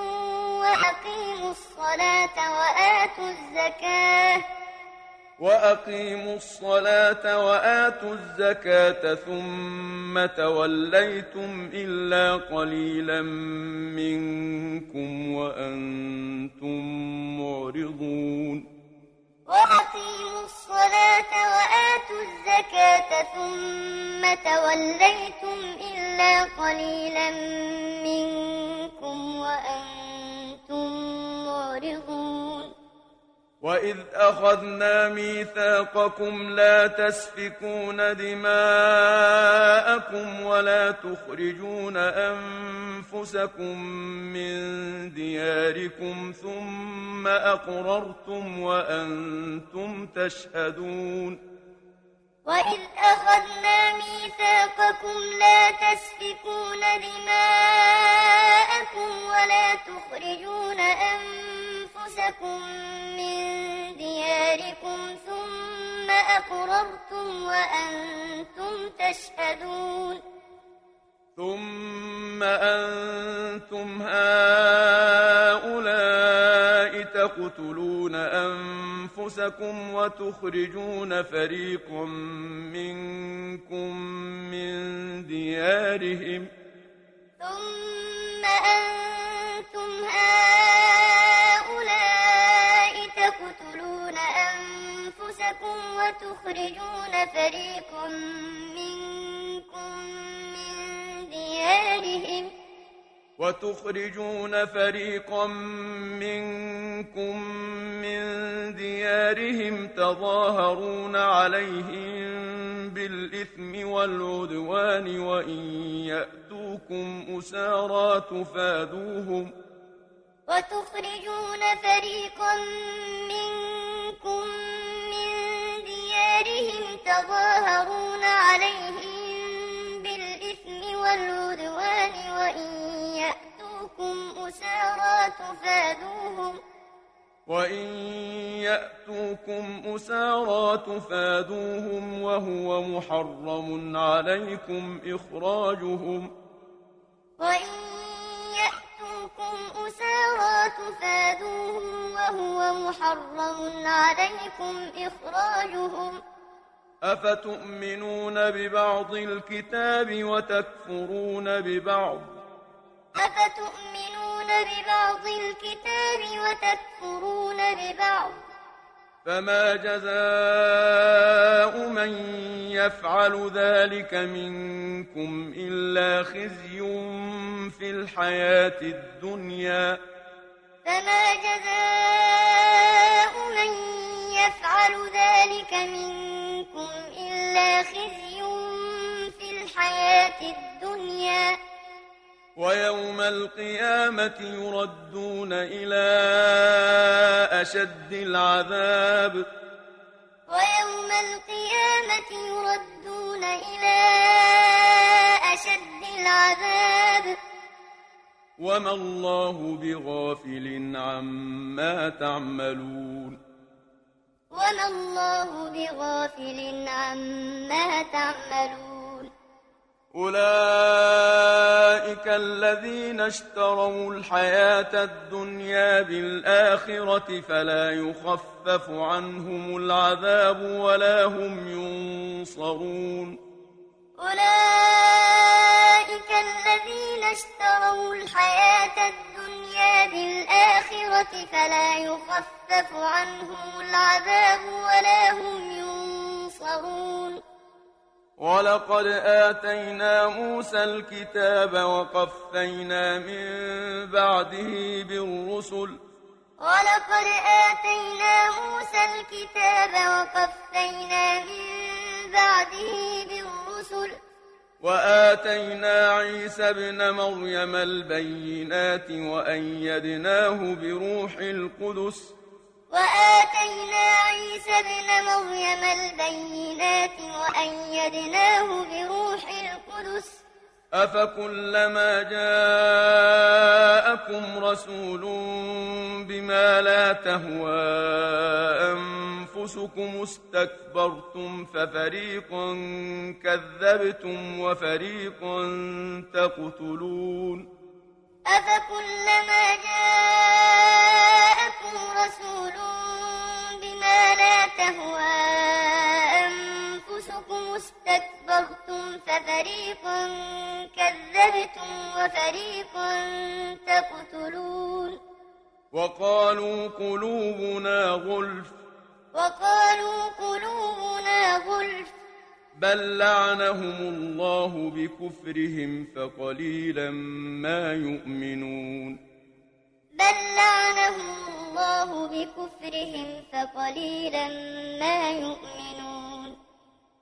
وأقيموا الصلاة وآتوا الزكاة ثم توليتم إلا قليلا منكم وأنتم معرضون وأقيموا الصلاة وآتوا الزكاة ثم توليتم إلا قليلا منكم وأنتم معرضون وإذ أخذنا ميثاقكم لا تسفكون دماءكم ولا تخرجون أنفسكم من دياركم ثم أقررتم وأنتم تشهدون وإذ أخذنا ميثاقكم لا تسفكون دماءكم ولا تخرجون أنفسكم من دياركم ثم أقررتم وأنتم تشهدون ثم أنتم هؤلاء تقتلون أنفسكم وتخرجون فريقا منكم من ديارهم تقتلون أنفسكم وتخرجون فريقا منكم من ديارهم تظاهرون عليهم بالإثم والعدوان وإن يأتوكم أسارى تفادوهم وتخرجون فريقا منكم من ديارهم تظاهرون عليهم بالإثم والعدوان وإن يأتوكم أسارى تفادوهم وهو محرم عليكم إخراجهم أفتؤمنون ببعض الكتاب وتكفرون ببعض أفتؤمنون ببعض الكتاب وتكفرون ببعض فما جزاء من يفعل ذلك منكم إلا خزي في الحياة الدنيا فما جزاء من يفعل ذلك منكم إلا خزي في الحياة الدنيا ويوم القيامة يردون إلى أشد العذاب ويوم القيامة يردون إلى أشد العذاب وما الله بغافل عما تعملون وما الله بغافل عما تعملون أولئك الذين اشتروا الحياة الدنيا بالآخرة فلا يخفف عنهم العذاب ولا هم ينصرون أولئك الذين اشتروا الحياة الدنيا بالآخرة فلا يخفف عنهم العذاب ولا هم ينصرون ولقد آتينا موسى الكتاب وقفينا من بعده بالرسل ولقد آتينا موسى الكتاب وقفينا من بعده بالرسل وآتينا عيسى ابن مريم البينات وأيدناه بروح القدس وآتينا عيسى ابن مريم البينات وأيدناه بروح القدس أفكلما جاءكم رسول بما لا تهوى أنفسكم استكبرتم ففريقا كذبتم وفريقا تقتلون أفكلما جاءكم رسول بما لا تهوى أنفسكم استكبرتم ففريقا كذبتم وفريقا تقتلون وقالوا قلوبنا غلف بل لعنهم الله بكفرهم فقليلا ما يؤمنون بل لعنهم الله بكفرهم فقليلا ما يؤمنون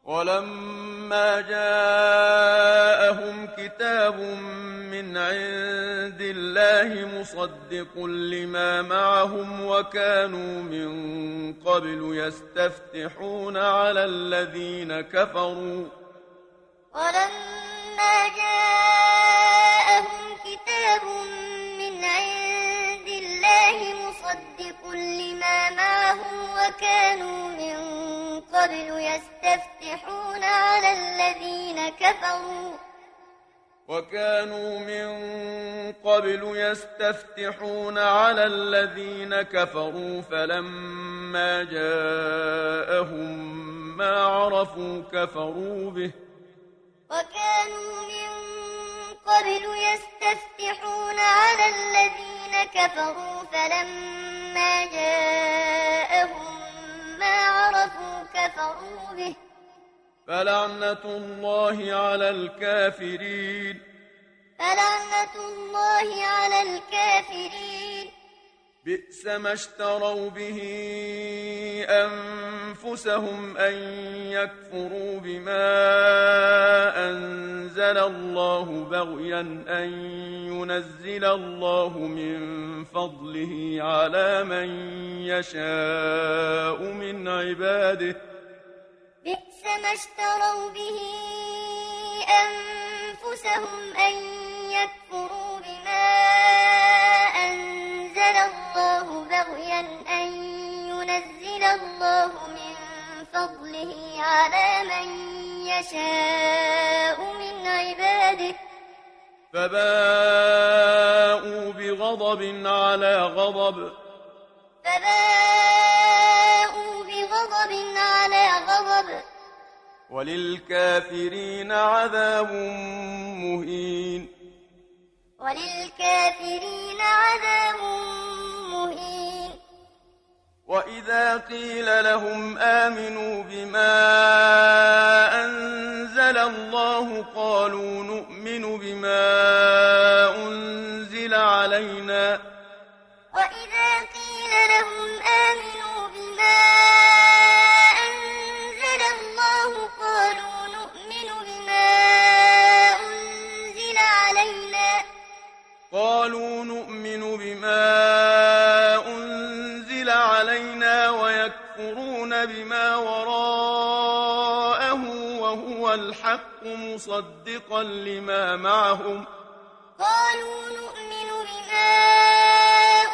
ولما جاءهم كتاب من عند الله مصدق لما معهم وكانوا من قبل يستفتحون على الذين كفروا ولما جاءهم كتاب من عند الله مصدق لما معهم وكانوا من قبل يستفتحون على الذين كفروا فلما جاءهم ما عرفوا كفروا به وكانوا من قبل يستفتحون على الذين كفروا فلما جاءهم ما عرفوا كفروا به فلعنة الله على الكافرين بئس ما اشتروا به أنفسهم أن يكفروا بما أنزل الله بغيا أن ينزل الله من فضله على من يشاء من عباده بئس ما اشتروا به أنفسهم أن يكفروا بما أنزل الله بغيا أن ينزل الله من فضله على من يشاء من عباده فباءوا بغضب على غضب وللكافرين عذاب مهين. وللكافرين عذاب مهين. وإذا قيل لهم آمنوا بما أنزل الله قالوا نؤمن بما أنزل علينا. وإذا قيل لهم آمنوا بما أنزل الله قالوا نؤمن بما أنزل علينا. قالوا نؤمن بما أنزل علينا ويكفرون بما وراءه وهو الحق مصدقا لما معهم. قالوا نؤمن بما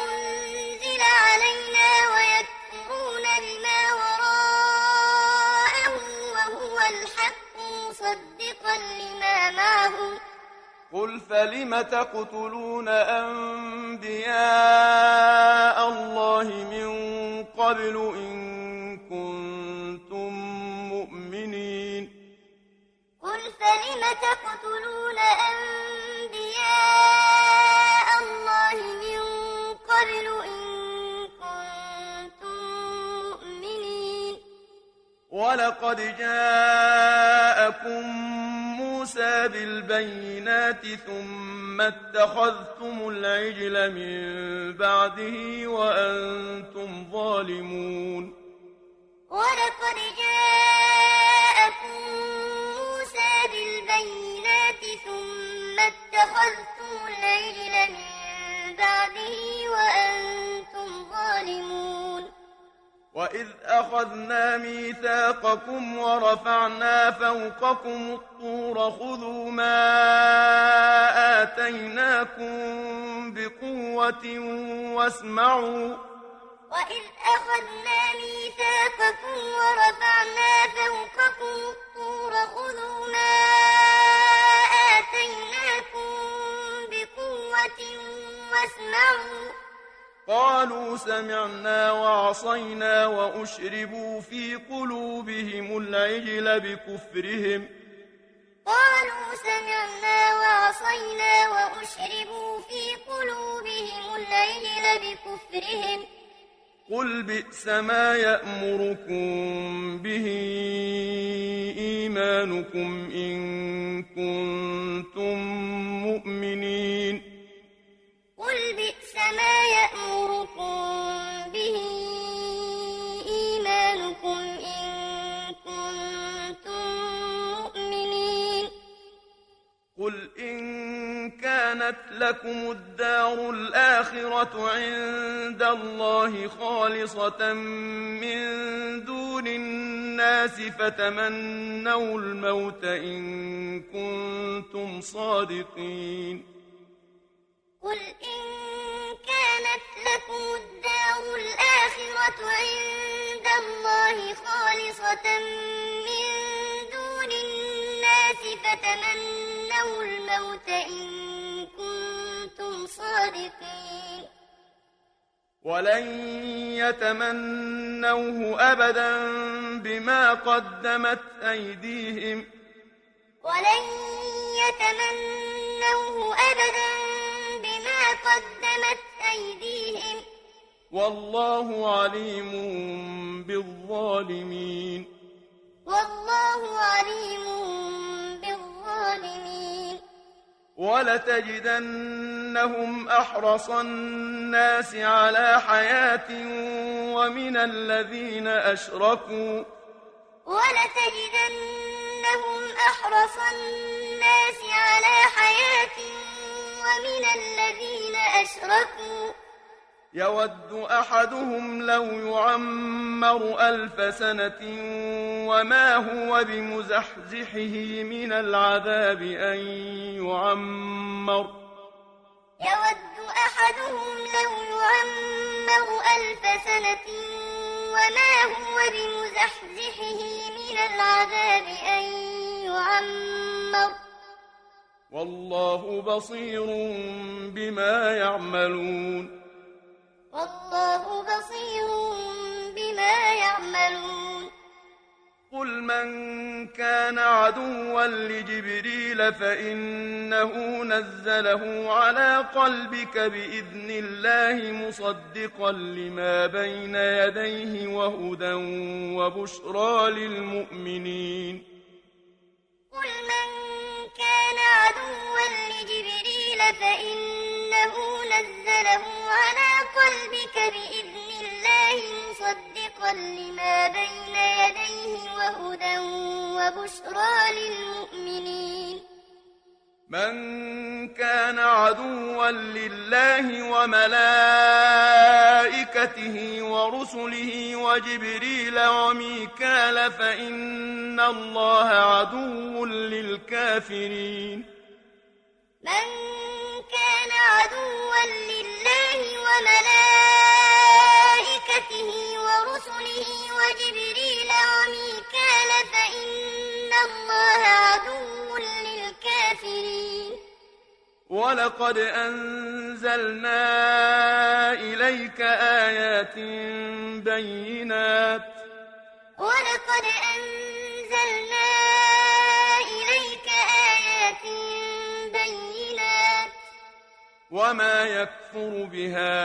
أنزل علينا ويكفرون بما وراءه وهو الحق مصدقا لما معهم. قل فلم تقتلون أنبياء الله من قبل إن كنتم مؤمنين. قل فلم تقتلون أنبياء الله من قبل إن كنتم مؤمنين. ولقد جاءكم موسى بالبينات ثم اتخذتم العجل من بعده وأنتم ظالمون. ولقد جاءكم موسى بالبينات ثم اتخذتم العجل من بعده وأنتم ظالمون. وإذ أخذنا ميثاقكم ورفعنا فوقكم الطور خذوا ما آتيناكم بقوة واسمعوا. وإذ أخذنا ميثاقكم ورفعنا فوقكم الطور خذوا ما آتيناكم بقوة واسمعوا. قالوا سمعنا وعصينا وأشربوا في قلوبهم العجل بكفرهم. قالوا سمعنا وعصينا وأشربوا في قلوبهم العجل بكفرهم. قل بئس ما يأمركم به إيمانكم إن كنتم مؤمنين. قل بئس ما يأمركم به إيمانكم إن كنتم مؤمنين. قل إن كانت لكم الدار الآخرة عند الله خالصة من دون الناس فتمنوا الموت إن كنتم صادقين. قل إن كانت لكم الدار الآخرة عند الله خالصة من دون الناس فتمنوا الموت إن كنتم صادقين. ولن يتمنوه أبدا بما قدمت أيديهم. ولن يتمنوه أبدا بما قدمت أيديهم. والله عليم بالظالمين. والله عليم بالظالمين. ولتجدنهم أحرص الناس على حياة ومن الذين أشركوا. ولتجدنهم أحرص الناس على حياة ومن الذين أشركوا. يود أحدهم لو يعمر 1000 سنة وما هو بمزحزحه من العذاب أن يعمر. يود أحدهم لو يعمر 1000 سنة وما هو بمزحزحه من العذاب أن يعمر. والله بصير بما يعملون. والله بصير بما يعملون. قل من كان عدوا لجبريل فإنه نزله على قلبك بإذن الله مصدقا لما بين يديه وهدى وبشرى للمؤمنين. قل من كان عدوا لجبريل فإنه نزله على قلبك بإذن الله مصدقا لما بين يديه وهدى وبشرى للمؤمنين. من كان عدوا لله وملائكته ورسله وجبريل وميكال فإن الله عدو للكافرين. من كان عدوا لله وملائكته ورسله وجبريل وميكال فإن الله عدو للكافرين. ولقد أنزلنا إليك آيات بينات ولقد أنزلنا إليك آيات بينات وما يكفر بها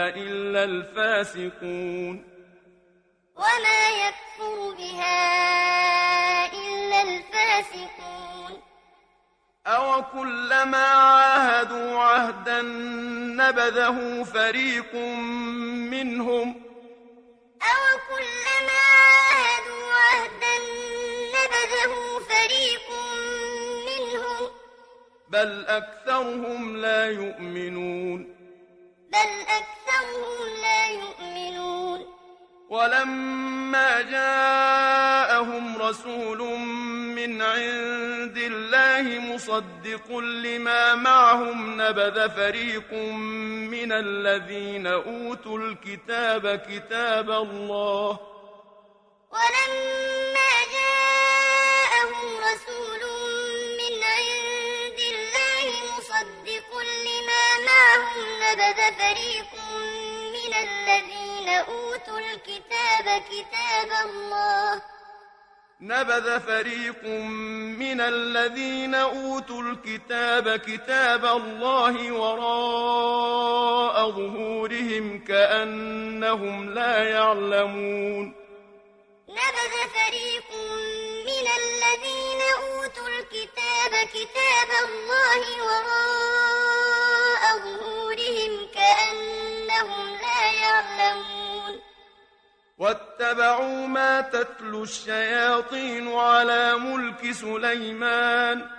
إلا الفاسقون. وما يكفر بها إلا الفاسقون. أو كلما عاهدوا عهدا نبذه فريق منهم أو كلما عاهدوا عهدا نبذه فريق منهم بل أكثرهم لا يؤمنون. بل أكثرهم لا يؤمنون. ولما جاءهم رسول من عند الله مصدق لما معهم نبذ فريق من الذين أوتوا الكتاب كتاب الله. ولما جاءهم رسول من عند الله مصدق لما معهم نبذ فريق من الذين أوتوا الكتاب كتاب الله. نبذ فريق من الذين أوتوا الكتاب كتاب الله وراء ظهورهم كأنهم لا يعلمون. نبذ فريق من الذين أوتوا الكتاب كتاب الله وراء ظهورهم كأنهم لا يعلمون. واتبعوا ما تتلو الشياطين على ملك سليمان.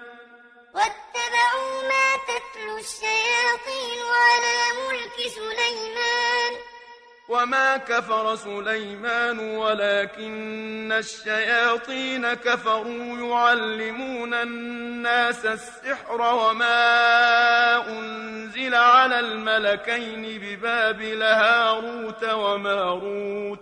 واتبعوا ما تتلو الشياطين على ملك سليمان. وما كفر سليمان ولكن الشياطين كفروا يعلمون الناس السحر وما أنزل على الملكين ببابل هاروت وماروت.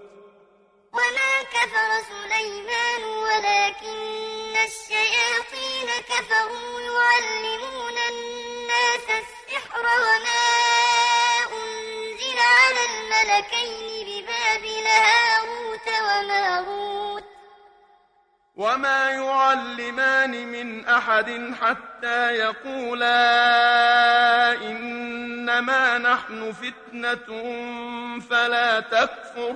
وما كفر سليمان ولكن الشياطين كفروا يعلمون الناس السحر وما أنزل على الملكين ببابل هاروت وماروت. وما يعلمان من أحد حتى يقولا إنما نحن فتنة فلا تكفر.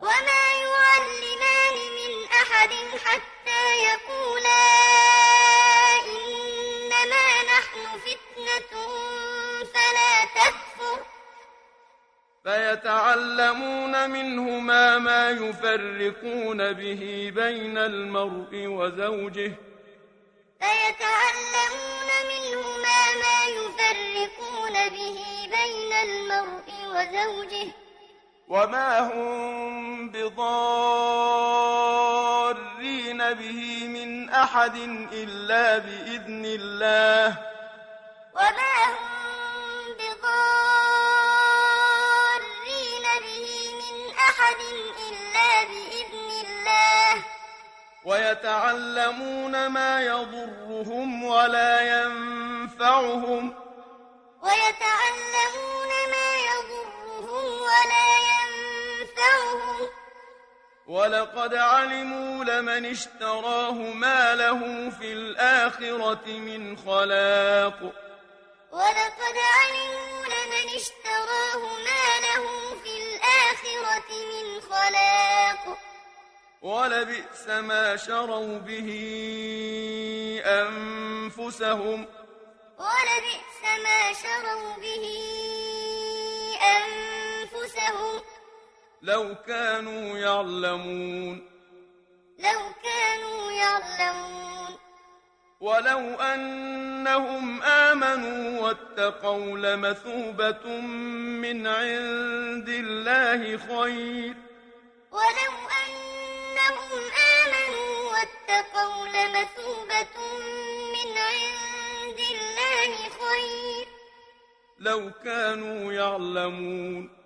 وما يعلمان من أحد حتى يقولا إنما نحن فتنة فلا تكفر. فيتعلمون منهما ما يفرقون به بين المرء وزوجه. فيتعلمون منهما ما يفرقون به بين المرء وزوجه. وما هم بضارين به من أحد إلا بإذن الله. وما هم بضارين به من أحد إلا بإذن الله. ويتعلمون ما يضرهم ولا ينفعهم. ويتعلمون ما يضرهم ولا ينفعهم. ولقد علموا لمن اشتراه ما له في الآخرة من خلاق ولقد علموا لمن اشتراه ما له في الآخرة من خلاق ولبئس ما شروا به أنفسهم ولبئس ما شروا به أنفسهم لو كانوا يعلمون ولو أنهم آمنوا واتقوا لمثوبة من عند الله خير ولو أنهم آمنوا واتقوا لمثوبة من عند الله خير لو كانوا يعلمون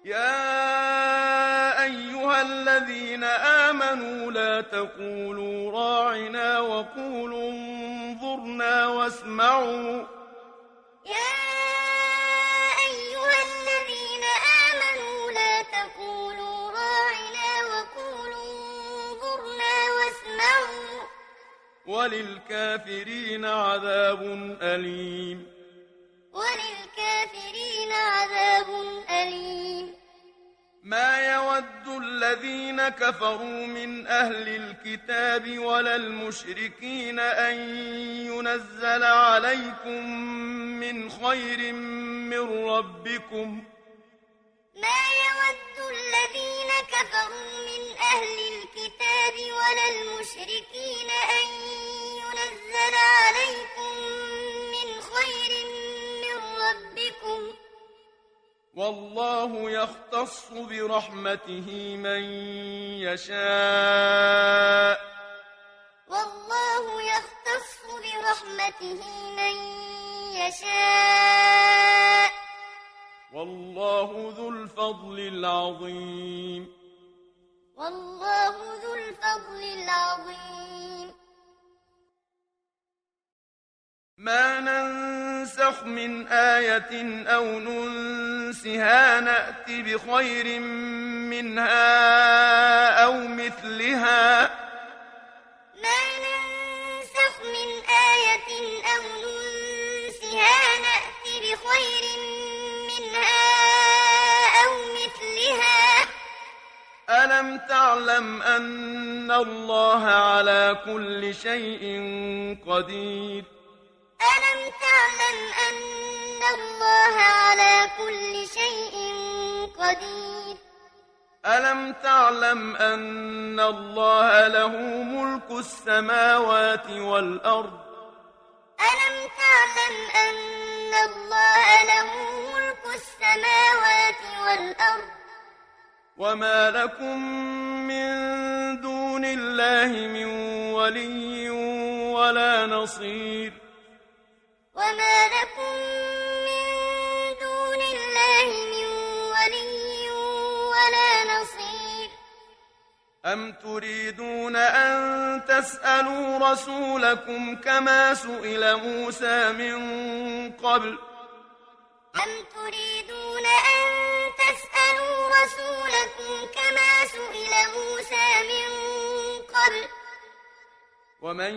يا أيها الذين آمنوا لا تقولوا راعنا وقولوا انظرنا واسمعوا يا أيها الذين آمنوا لا تقولوا راعنا وقولوا انظرنا واسمعوا وللكافرين عذاب أليم ما يود الذين كفروا من أهل الكتاب ولا المشركين أن ينزل عليكم من خير من ربكم ما يود الذين كفروا من أهل الكتاب ولا المشركين أن ينزل عليكم من خير من ربكم والله يختص برحمته من يشاء والله يختص برحمته من يشاء والله ذو الفضل العظيم ما ننسخ من آية أو ننسها نأت بخير منها أو مثلها ما ننسخ من آية أو ننسها نأت بخير منها أو مثلها ألم تعلم أن الله على كل شيء قدير ألم تعلم أن الله على كل شيء قدير ألم تعلم أن الله له ملك السماوات والأرض ألم تعلم أن الله له ملك السماوات والأرض وما لكم من دون الله من ولي ولا نصير وما لكم من دون الله من ولي ولا نصير أم تريدون أن تسألوا رسولكم كما سئل موسى من قبل أم تريدون أن تسألوا رسولكم كما سئل موسى من قبل ومن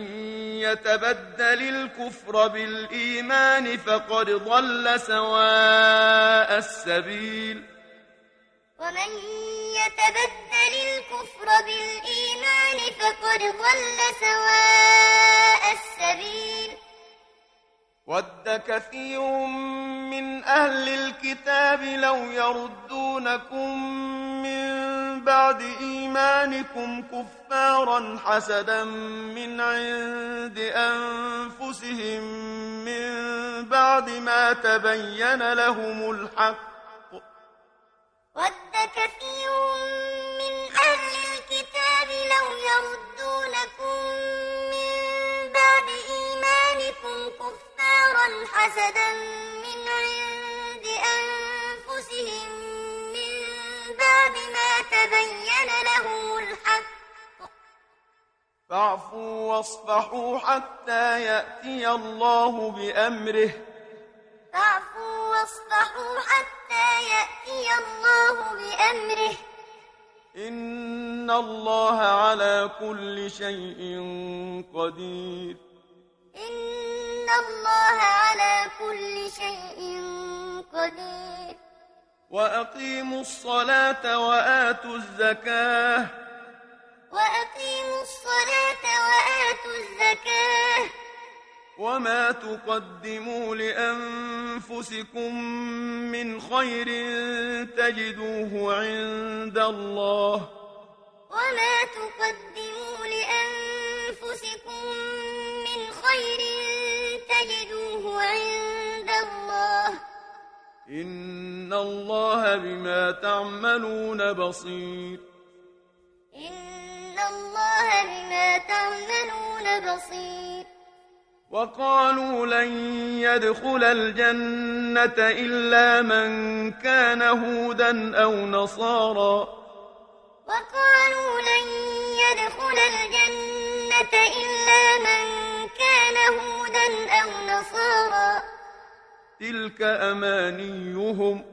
يتبدل الكفر بالإيمان فقد ضل سواء السبيل ومن يتبدل الكفر بالإيمان فقد ضل سواء السبيل ود كثير من أهل الكتاب لو يردونكم من بعد إيمانكم كفارا حسدا من عند أنفسهم من بعد ما تبين لهم الحق ود كثير من أهل الكتاب لو يردونكم من بعد إيمانكم كفارا حسدا من عند أنفسهم من بعد ما تبين لهم الحق فاعفوا واصفحوا حتى يأتي الله بأمره فاعفوا فاصفحوا حتى يأتي الله بأمره إن الله على كل شيء قدير إن الله على كل شيء قدير وأقيموا الصلاة وآتوا الزكاة وأقيموا الصلاة وآتوا الزكاة وما تقدموا لأنفسكم من خير تجدوه عند الله وما تقدموا لأنفسكم من خير تجدوه عند الله إن الله بما تعملون بصير إن الله بما تعملون بصير وقالوا لن يدخل الجنة إلا من كان هودا أو نصارى وقالوا لن يدخل الجنة إلا من كان هودا أو نصارى تلك أمانيهم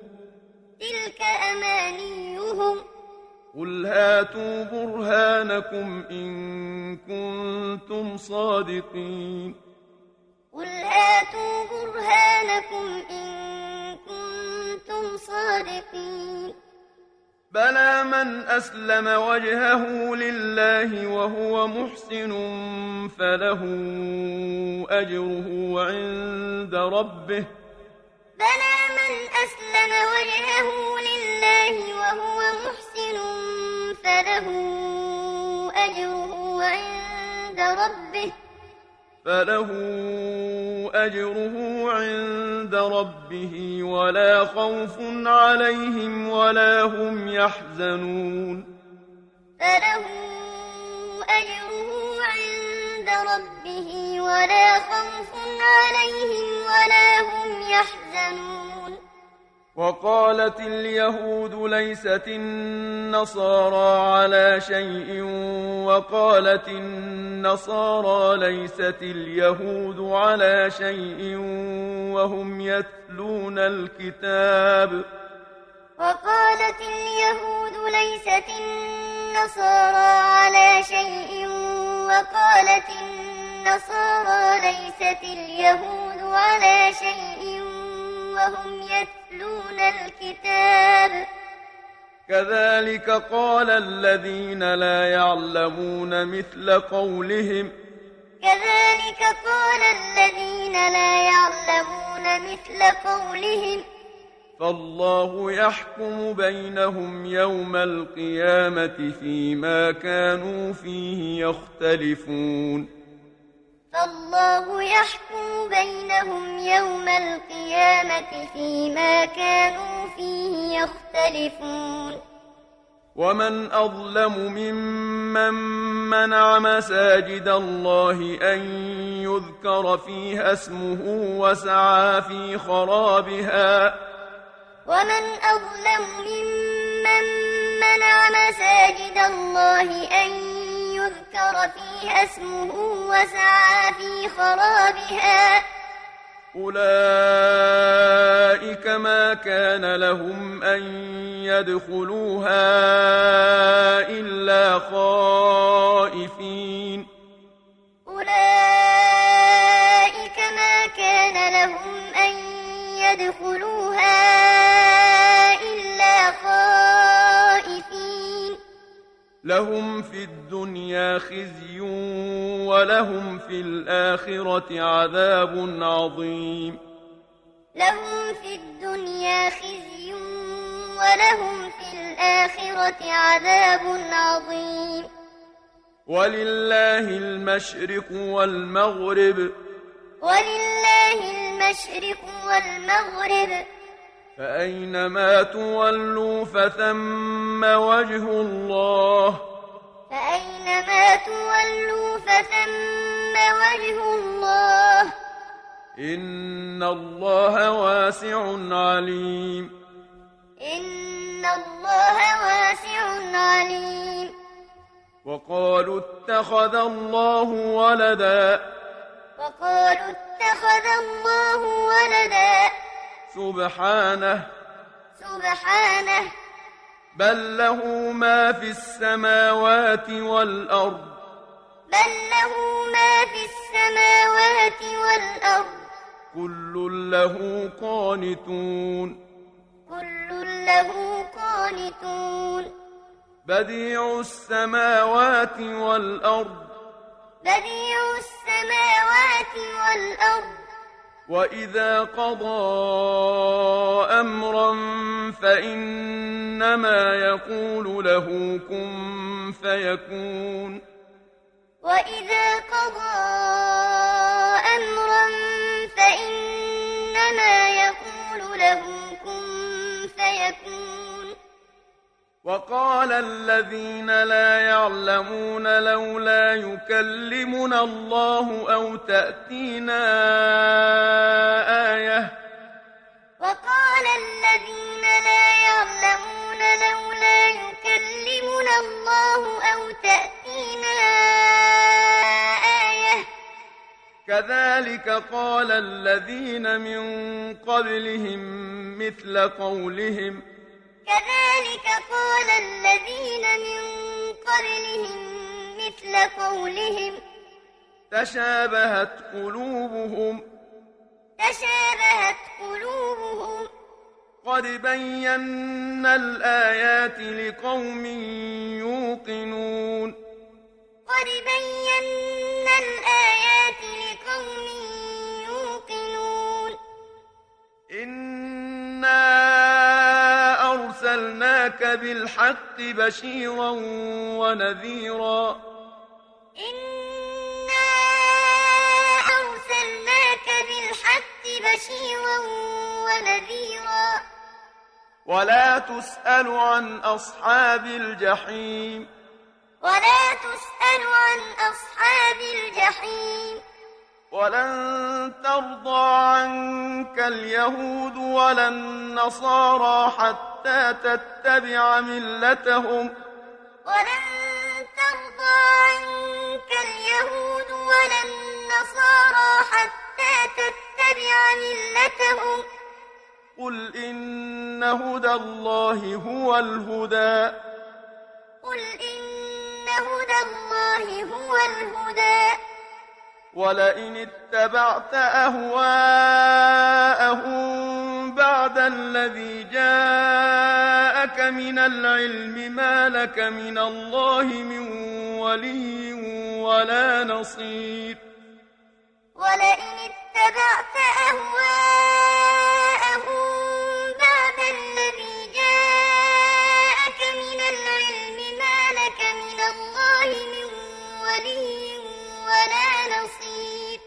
قل هاتوا برهانكم إن كنتم صادقين قل هاتوا برهانكم إن كنتم صادقين بلى من أسلم وجهه لله وهو محسن فله أجره عند ربه بلى من أسلم وجهه لله وهو محسن فله أجره عند ربه ولا خوف عليهم ولا هم يحزنون فله أجره عند ربه ولا خوف عليهم ولا هم يحزنون وقالت اليهود ليست النصارى على شيء وقالت النصارى ليست اليهود على شيء وهم يتلون الكتاب وقالت اليهود ليست النصارى على شيء وقالت النصارى ليست اليهود على شيء وهم يتلون الكتاب كذلك قال الذين لا يعلمون مثل قولهم فالله يحكم بينهم يوم القيامة فيما كانوا فيه يختلفون فالله يحكم بينهم يوم القيامة فيما كانوا فيه يختلفون ومن أظلم ممن منع مساجد الله أن يذكر فيها اسمه وسعى في خرابها ومن أظلم ممن منع مساجد الله أن يذكر فيها اسمه وسعى في خرابها أولئك ما كان لهم أن يدخلوها إلا خائفين لهم في الدنيا خزي ولهم في الآخرة عذاب عظيم لهم في الدنيا خزي ولهم في الآخرة عذاب عظيم ولله المشرق والمغرب فأينما تولوا فثم وجه الله إن الله واسع عليم وقالوا اتخذ الله ولدا سبحانه سبحانه بل له ما في السماوات والأرض بل له ما في السماوات والأرض كل له قانتون كل له قانتون بديع السماوات والأرض بديع السماوات والأرض وإذا قضى أمرا فإنما يقول له كن فيكون وإذا قضى أمرا فإنما يقول له كن فيكون وقال الذين لا يعلمون لولا يكلمنا الله أو تأتينا آية وقال الذين لا يعلمون لولا يكلمنا الله أو تأتينا آية كذلك قال الذين من قبلهم مثل قولهم كذلك قال الذين من قبلهم مثل قولهم تشابهت قلوبهم قد بينا الآيات لقوم يوقنون قد بينا الآيات لقوم يوقنون إنا أرسلناك بالحق بشيرا ونذيرا إنا أرسلناك بالحق بشيرا ونذيرا ولا تسأل عن أصحاب الجحيم ولا تسأل عن أصحاب الجحيم ولن ترضى عنك اليهود ولا النصارى حتى تتبع ملتهم ولن ترضى عنك اليهود ولا النصارى حتى تتبع ملتهم قل إن هدى الله هو الهدى قل إن هدى الله هو الهدى ولئن اتبعت أهواءهم بعد الذي جاءك من العلم ما لك من الله من ولي ولا نصير ولئن اتبعت أهواءهم بعد الذي جاءك من العلم ما لك من الله من ولي ولا نصير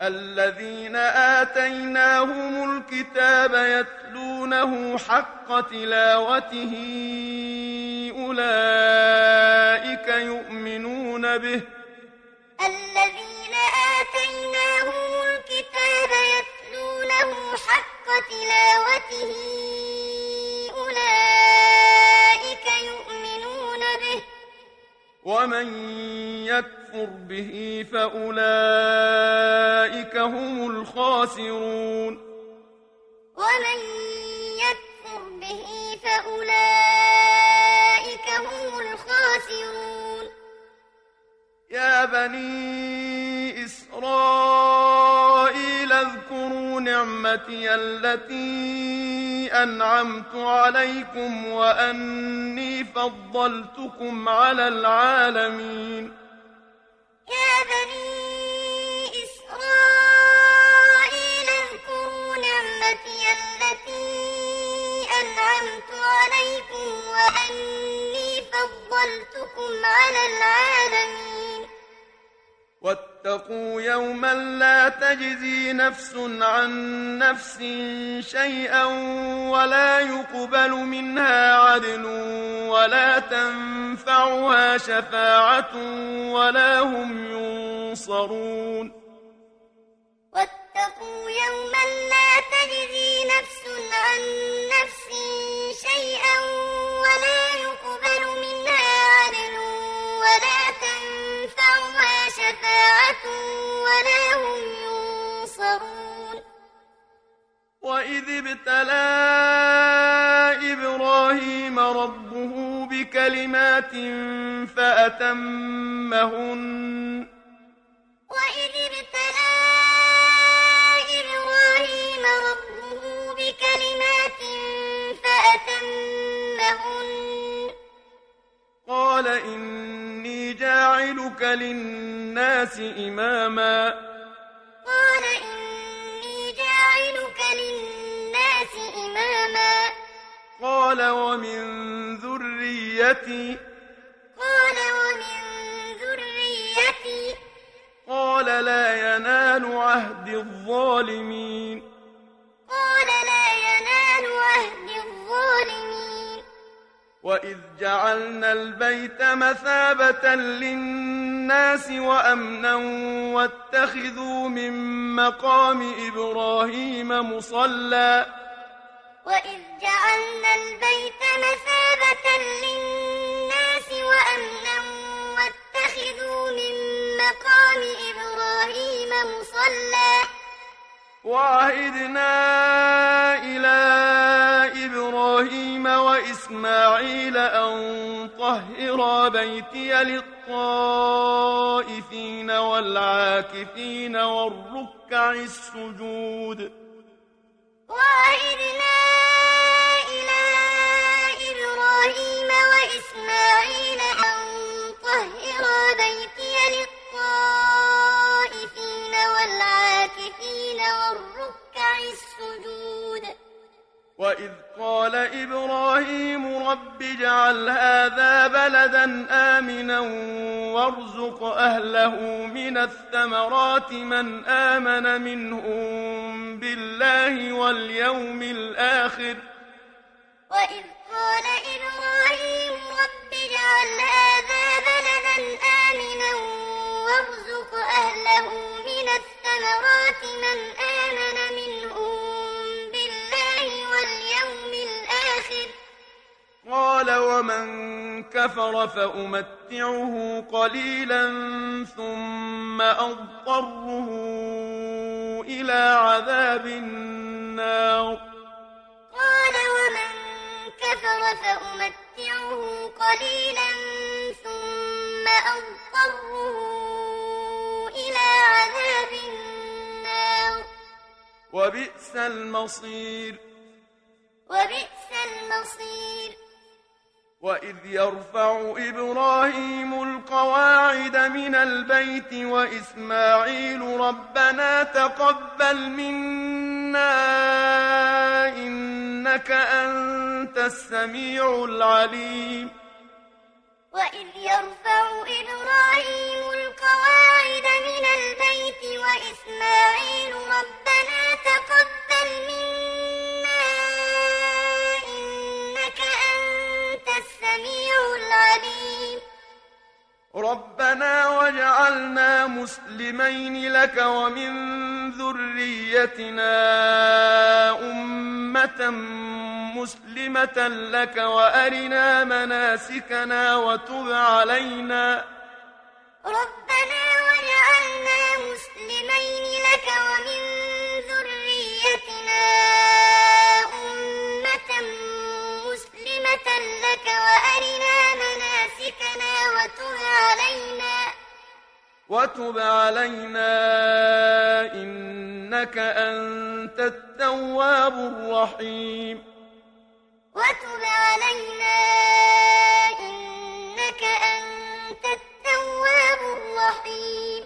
الذين آتيناهم الكتاب يتلونه حق تلاوته أولئك يؤمنون به الذين آتيناهم الكتاب يتلونه حق تلاوته أولئك يؤمنون به ومن يكفر به فأولئك هم الخاسرون ومن يكفر به فأولئك هم الخاسرون يا بني إسرائيل اذكروا نعمتي التي أنعمت عليكم وأني فضلتكم على العالمين يا بني إسرائيل اذكروا نعمتي التي أنعمت عليكم وأني فضلتكم على العالمين واتقوا يوما لا تجزي نفس عن نفس شيئا ولا يقبل منها عدل ولا تنفعها شفاعة ولا هم ينصرون واتقوا يوما لا تجزي نفس عن نفس شيئا ولا يقبل منها عدل ولا تنفعها شفاعة ولا هم ينصرون وإذ ابتلى إبراهيم ربه بكلمات فأتمهن وإذ ابتلى إبراهيم ربه بكلمات فأتمهن قال إني جاعلك للناس إماما قال إني جاعلك للناس إماما قال ومن ذريتي قال ومن ذريتي قال لا ينال عهد الظالمين قال لا ينال عهد الظالمين وإذ جعلنا البيت مثابة للناس وأمنا واتخذوا من مقام إبراهيم مصلى وإذ جعلنا البيت مثابة للناس وأمنا واتخذوا من مقام إبراهيم مصلى وعهدنا إلى إبراهيم وإسماعيل أن طهرا بيتي للطائفين والعاكفين والركع السجود وعهدنا إلى إبراهيم وإسماعيل أن طهرا بيتي للطائفين والعاكفين والركع السجود وإذ قال إبراهيم رب اجعل هذا بلدا آمنا وارزق أهله من الثمرات من آمن منهم بالله واليوم الآخر وإذ قال إبراهيم رب اجعل هذا بلدا آمنا وارزق أهله من الثمرات من آمن منهم بالله واليوم الآخر قال ومن كفر فأمتعه قليلا ثم أضطره إلى عذاب النار قال ومن كفر فأمتعه قليلا ثم أضطره إلى عذاب النار وبئس المصير وبئس المصير وإذ يرفع إبراهيم القواعد من البيت وإسماعيل ربنا تقبل منا إنك أنت السميع العليم وإذ يرفع إبراهيم القواعد من البيت وإسماعيل ربنا تقبل منا إنك أنت السميع العليم ربنا واجعلنا مسلمين لك ومن ذريتنا أمة مسلمة لك وأرنا مناسكنا وتب علينا ربنا واجعلنا مسلمين لك ومن ذريتنا أمة مسلمة لك وأرنا مناسكنا وتب علينا إنك أنت التواب الرحيم وتب علينا إنك أنت التواب الرحيم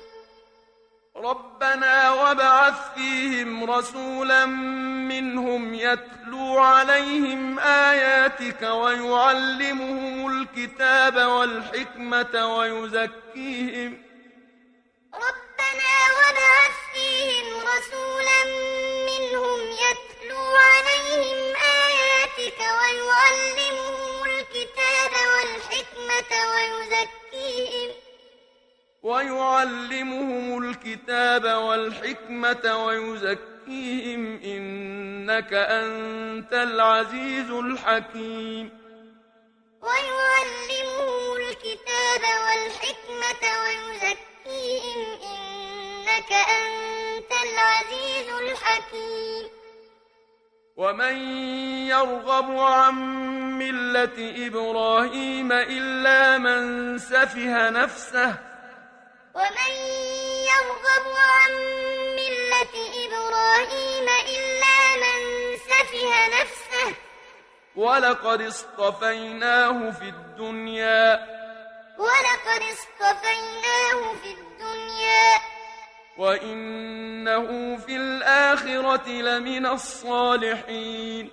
ربنا وابعث فيهم رسولا منهم يتلو عليهم آياتك ويعلمهم الكتاب والحكمة ويزكيهم ربنا وابعث فيهم رسولا منهم يتلو عليهم آياتك ويعلمهم الكتاب والحكمة ويزكيهم إنك أنت العزيز الحكيم ويعلمهم الكتاب والحكمة ويزكيهم إنك أنت العزيز الحكيم ومن يرغب عن ملة إبراهيم إلا من سفه نفسه ومن يرغب عن ملة إبراهيم إلا من سفه نفسه ولقد اصطفيناه في الدنيا وإنه في الآخرة لمن الصالحين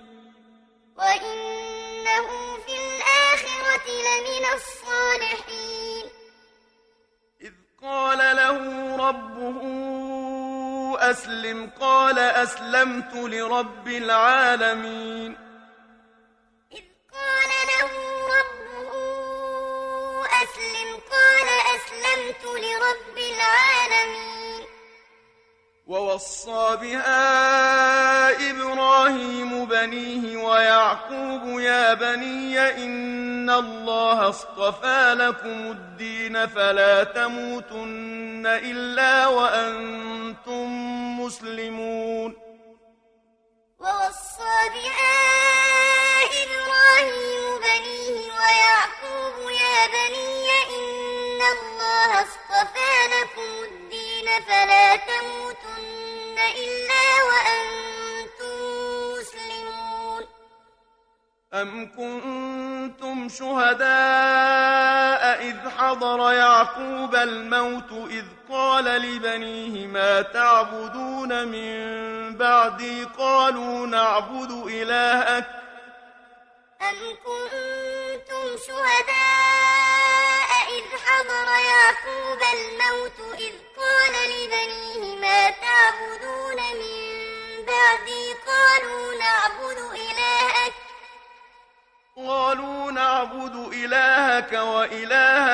إذ قال له ربه أسلم قال أسلمت لرب العالمين إذ قال له ربه أسلم قال أسلمت لرب العالمين ووصى بها إبراهيم بنيه ويعقوب يا بني إن الله اصطفى لكم الدين فلا تموتن إلا وأنتم مسلمون ووصى بها إبراهيم بنيه ويعقوب يا بني إن الله اصطفى لكم الدين فلا تموتن إلا وأنتم مسلمون أم كنتم شهداء إذ حضر يعقوب الموت إذ قال لبنيه ما تعبدون من بعدي قالوا نعبد إلهك أم كنتم شهداء إذ حضر يعقوب الموت إذ قال لبنيه ما تعبدون من بعدي قالوا نعبد إلهك وإله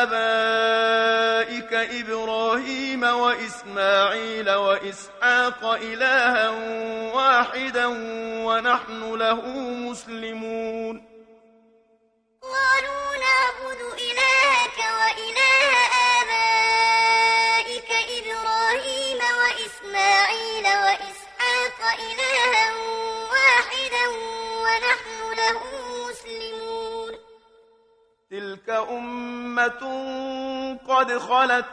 آبائك إبراهيم وإسماعيل وإسحاق إلها واحدا ونحن له مسلمون قالوا نعبد إلهك وإله آبائك إبراهيم وإسماعيل وإسحاق إلها واحدا ونحن له مسلمون تلك أمة قد خلت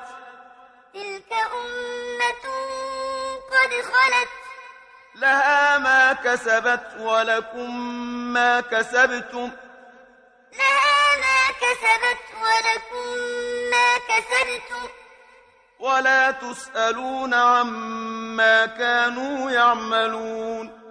لها ما كسبت ولكم ما كسبتم ولا تسألون عما كانوا يعملون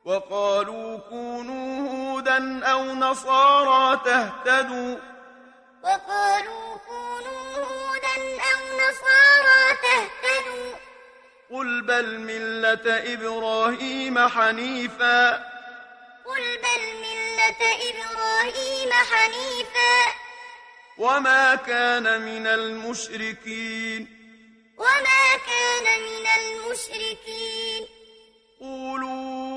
وقالوا كونوا هودا أو نصارى تهتدوا قل بل ملة إبراهيم حنيفا وما كان من المشركين قولوا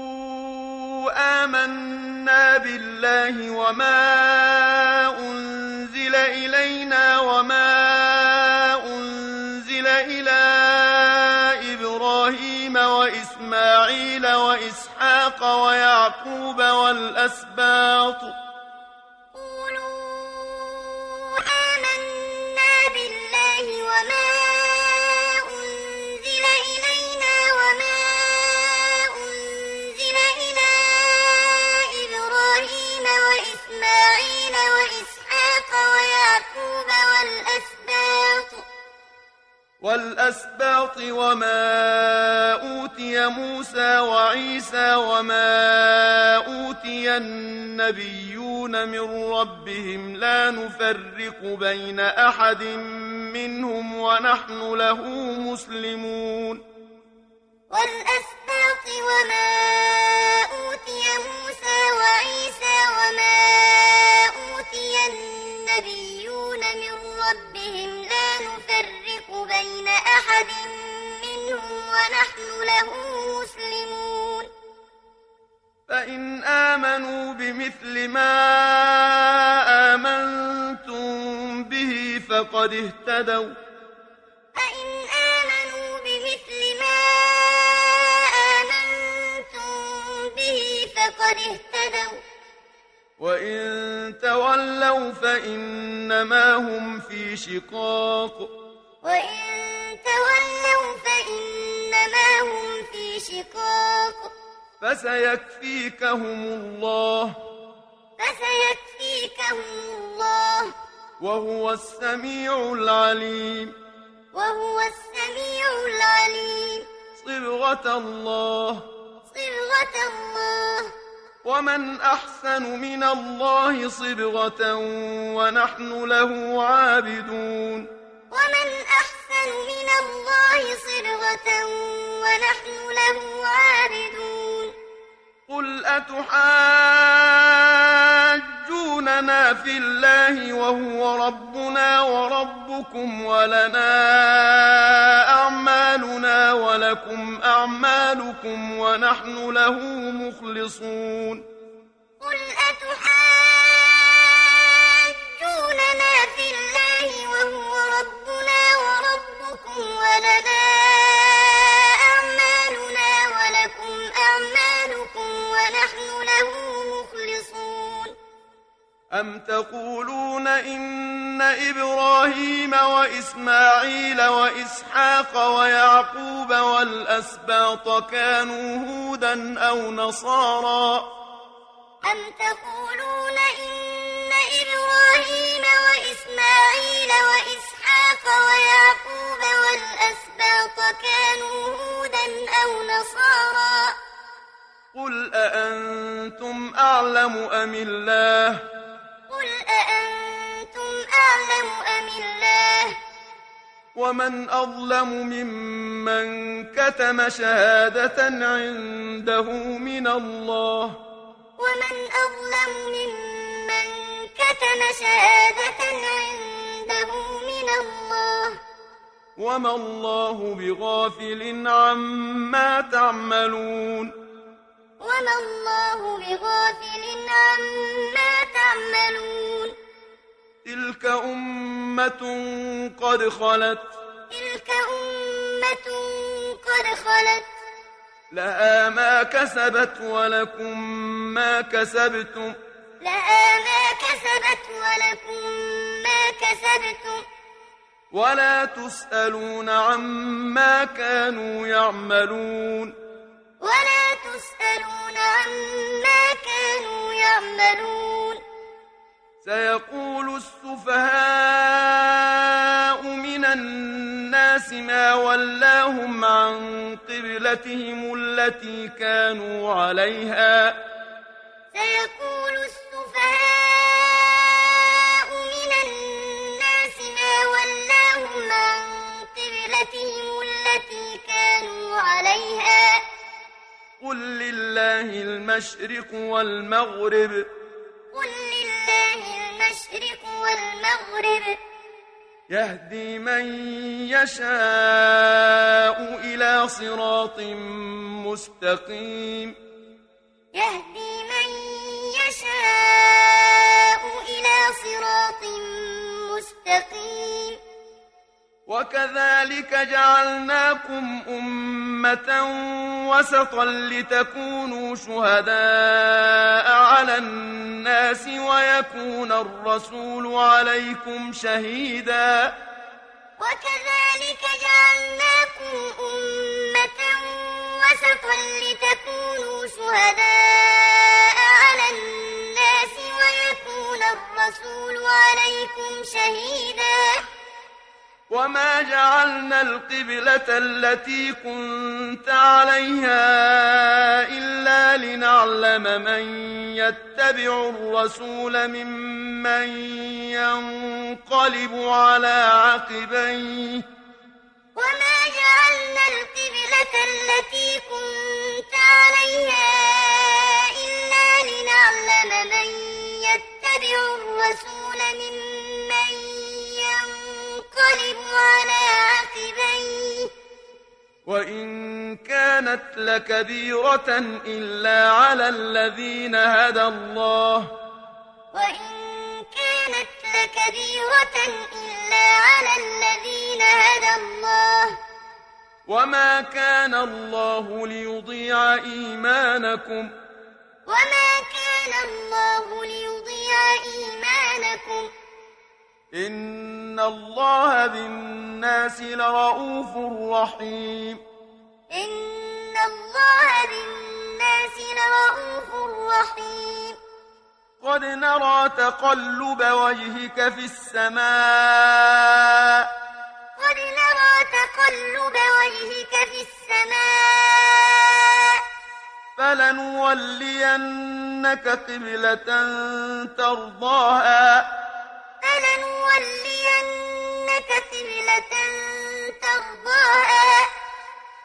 آمنا بالله وما أنزل إلينا وما أنزل إلى إبراهيم وإسماعيل وإسحاق ويعقوب والأسباط والأسباط وما أوتي موسى وعيسى وما أوتي النبيون من ربهم لا نفرق بين أحد منهم ونحن له مسلمون والأسباط وما أوتي موسى وعيسى وما أوتي النبيون من ربهم لا نفرق بين أحد منهم ونحن له مسلمون فإن آمنوا بمثل ما آمنتم به فقد اهتدوا قد اهتدوا وإن تولوا فإنما هم في شقاق وإن تولوا فإنما هم في شقاق فسيكفيكهم الله وهو السميع العليم صبغة الله ومن أحسن من الله صبغة ونحن له عابدون قل أتحاجوننا في الله وهو ربنا وربكم ولنا أعمالنا ولكم أعمالكم ونحن له مخلصون قل أتحاجوننا في الله وهو ربنا وربكم ولنا أعمالنا ولكم أعمالكم ونحن له مخلصون أم تقولون إن إبراهيم وإسماعيل وإسحاق ويعقوب والأسباط كانوا هودا أو نصارى أم تقولون إن إبراهيم وإسماعيل وإسحاق ويعقوب والأسباط كانوا هودا أو نصارى قل أأنتم أعلم أم الله ومن أظلم ممن كتم شهادة عنده من الله وما الله بغافل عما تعملون تلك أمة قد خلت لها ما كسبت ولكم ما كسبتم ولا تسألون عما كانوا يعملون سيقول السفهاء من الناس ما ولاهم عن قبلتهم التي كانوا عليها قل لله المشرق والمغرب يهدي من يشاء إلى صراط مستقيم وكذلك جعلناكم أمة وسطا لتكونوا شهداء على الناس ويكون الرسول عليكم شهيدا وما جعلنا القبلة التي كنت عليها إلا لنعلم من يتبع الرسول ممن ينقلب على عقبيه وإن كانت لكبيرة إلا على الذين هدى الله وما كان الله ليضيع إيمانكم وما الله ليضيع إيمانكم إن الله بالناس لرءوف رحيم إن الله بالناس لرءوف رحيم قد نرى تقلب وجهك في السماء قد نرى تقلب وجهك في السماء فلنولينك قبلة ترضاها فلنولينك قبلة ترضاها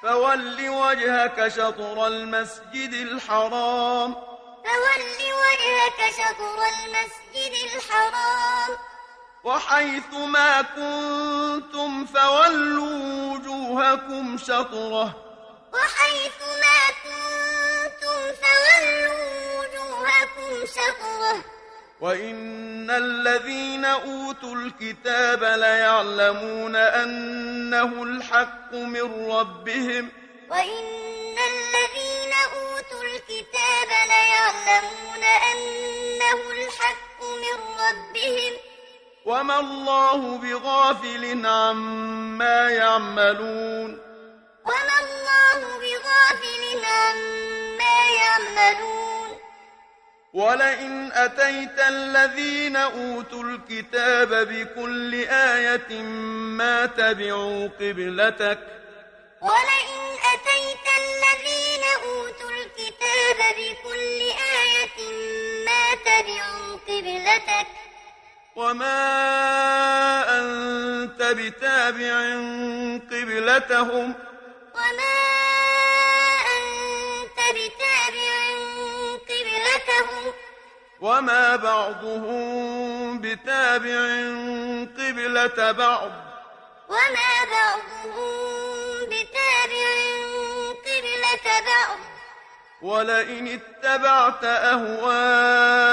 فول وجهك شطر المسجد الحرام فول وجهك شطر المسجد الحرام وحيث ما كنتم فولوا وجوهكم شطره وحيث ما كنتم فولوا وجوهكم شطره وإن الذين أوتوا الكتاب ليعلمون أنه الحق من ربهم وإن الذين أوتوا الكتاب ليعلمون أنه الحق من ربهم وما الله بغافل عما يعملون وما الله بغافل عما يعملون ولئن أتيت الذين أوتوا الكتاب بكل آية ما تبعوا قبلتك ولئن أتيت الذين أوتوا الكتاب بكل آية ما تبعوا قبلتك وما أنت بتابع قبلتهم وما أنت بتابع قبلتهم وما بعضهم بتابع قبلة بعض وما بعضهم بتابع قبلة بعض ولئن اتبعت أهواءهم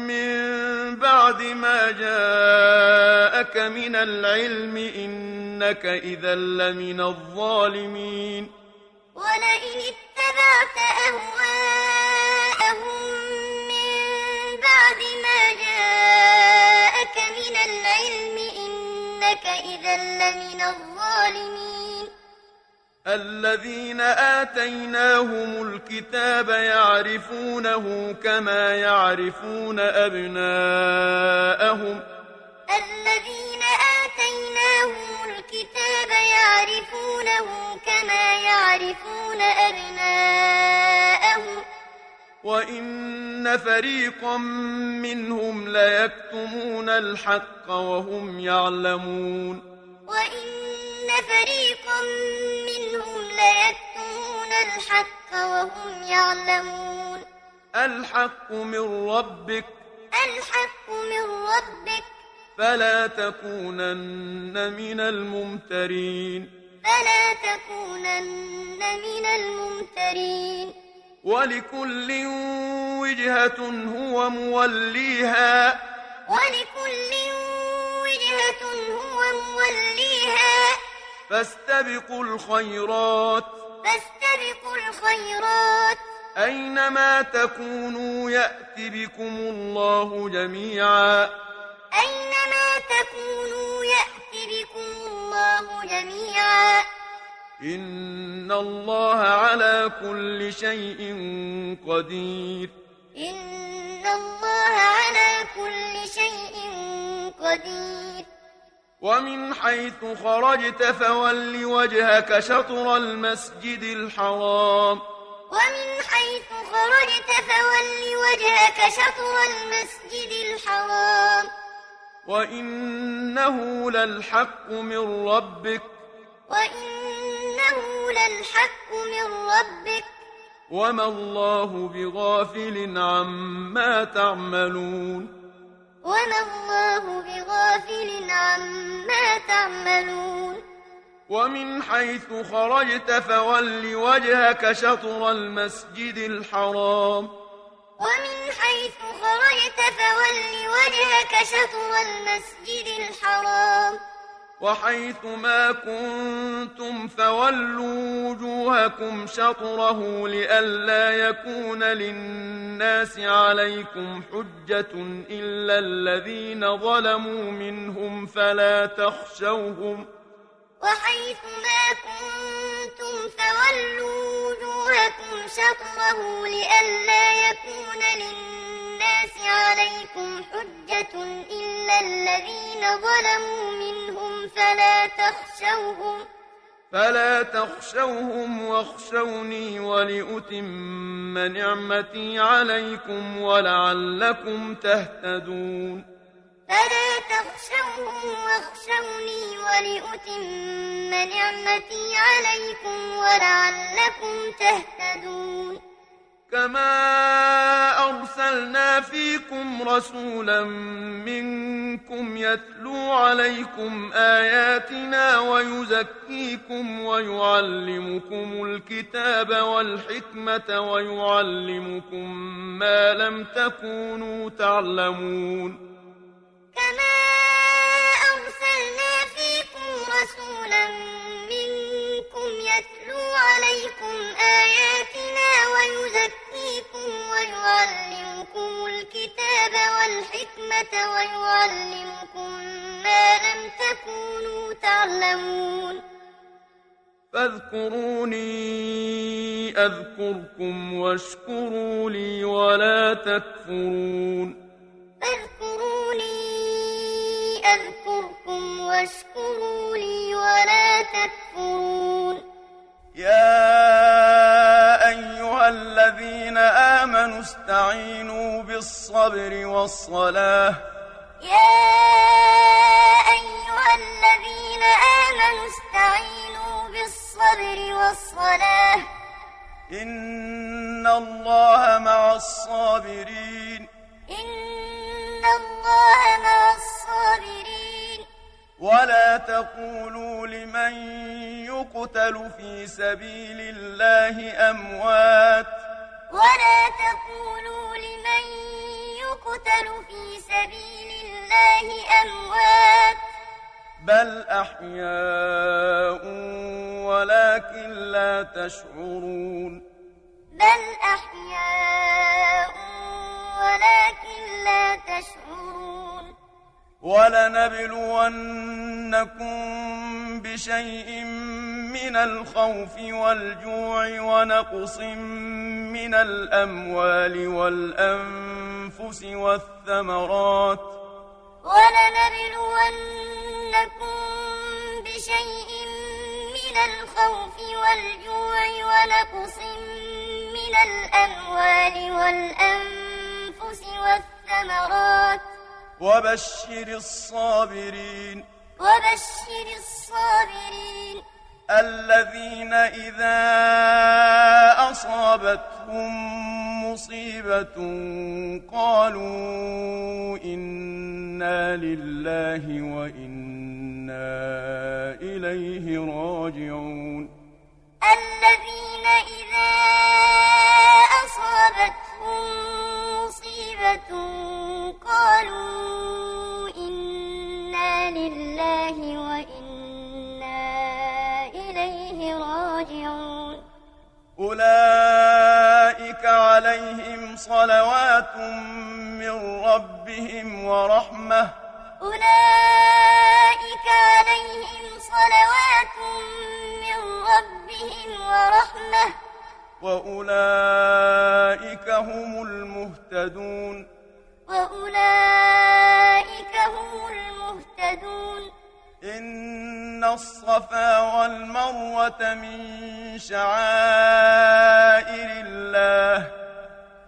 من بعد ما جاءك من العلم إنك إذا لمن الظالمين ولئن اتبعت أهواءهم من بعد ما جاءك من العلم إنك إذا لمن الظالمين الذين آتيناهم الكتاب يعرفونه كما يعرفون أبناءهم الذين آتيناهم الكتاب يعرفونه كما يعرفون أبناءهم وإن فريقا منهم ليكتمون الحق وهم يعلمون وإن فريقا منهم ليكتمون الحق وهم يعلمون الحق من ربك الحق من ربك فلا تكونن من الممترين فلا تكونن من الممترين ولكل وجهة هو موليها ولكل وجهة هو موليها فاستبقوا الخيرات أينما تكونوا يأت بكم الله جميعا أينما تكونوا يأت بكم الله جميعا إن الله على كل شيء قدير إن الله على كل شيء قدير ومن حيث خرجت فول وجهك شطر المسجد الحرام ومن حيث خرجت فول وجهك شطر المسجد الحرام وإنه للحق من ربك وإنه للحق من ربك وما الله بغافل عما تعملون وما الله بغافل عما تعملون ومن حيث خرجت فول وجهك شطر المسجد الحرام ومن حيث خرجت فول وجهك شطر المسجد الحرام وحيث ما كنتم فولوا وجوهكم شطره لئلا يكون للناس عليكم حجة إلا الذين ظلموا منهم فلا تخشوهم وحيث ما كنتم فولوا وجوهكم شطره لئلا يكون للناس عليكم حجة إلا الذين ظلموا منهم فلا تخشوهم واخشوني ولأتم نعمتي عليكم ولعلكم تهتدون فلا تخشوهم واخشوني ولأتم نعمتي عليكم ولعلكم تهتدون كما أرسلنا فيكم رسولا منكم يتلو عليكم آياتنا ويزكيكم ويعلمكم الكتاب والحكمة ويعلمكم ما لم تكونوا تعلمون كما أرسلنا فيكم رسولا منكم يتلو عليكم آياتنا ويزكيكم ويعلمكم الكتاب والحكمة ويعلمكم ما لم تكونوا تعلمون فاذكروني أذكركم واشكروا لي ولا تكفرون أذكركم واشكروا لي ولا تكفرون يا أيها الذين آمنوا استعينوا بالصبر والصلاة يا أيها الذين آمنوا استعينوا بالصبر والصلاة إن الله مع الصابرين إن الله مع الصابرين ولا تقولوا لمن يقتل في سبيل الله أموات ولا تقولوا لمن يقتل في سبيل الله أموات بل أحياء ولكن لا تشعرون بل أحياء ولكن لا تشعرون ولنبلونكم بشيء من الخوف والجوع ونقص من الأموال والأنفس والثمرات ولنبلونكم بشيء من الخوف والجوع ونقص من الأموال والأنفس والثمرات وبشر الصابرين الذين إذا أصابتهم مصيبة قالوا إنا لله وإنا إليه راجعون الذين إذا أصابتهم مصيبة قالوا إنا لله وإنا إليه راجعون أولئك عليهم صلوات من ربهم ورحمة أولئك عليهم صلوات من ربهم ورحمة وأولئك هم المهتدون إن الصفا والمروة من شعائر الله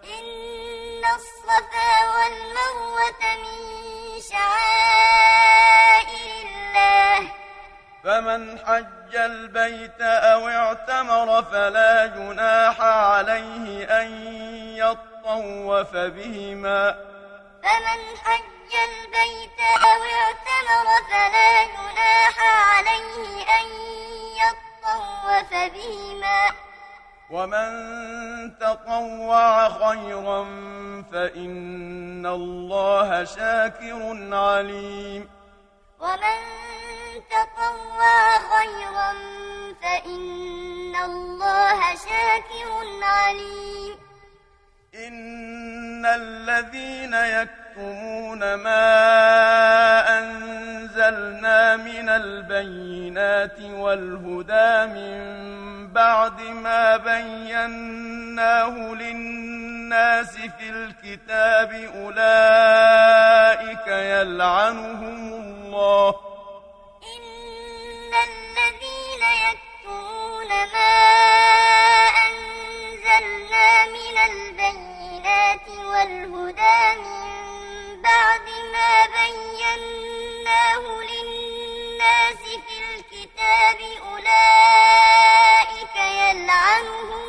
إن الصفا والمروة من شعائر الله فمن حج البيت أو اعتمر فلا جناح عليه أن يطوف بهما فمن حج البيت أو اعتمر فلا جناح عليه أن يطوف بهما ومن تطوع خيرا فإن الله شاكر عليم ومن تطوع خيرا فإن الله شاكر عليم إن الذين يكتمون ما أنزلنا من البينات والهدى من بعد ما بيناه للناس في الكتاب أولئك يلعنهم الله إن الذين يكتمون ما أنزلنا من البينات والهدى من بعد ما بيناه للناس في الكتاب أولئك يلعنهم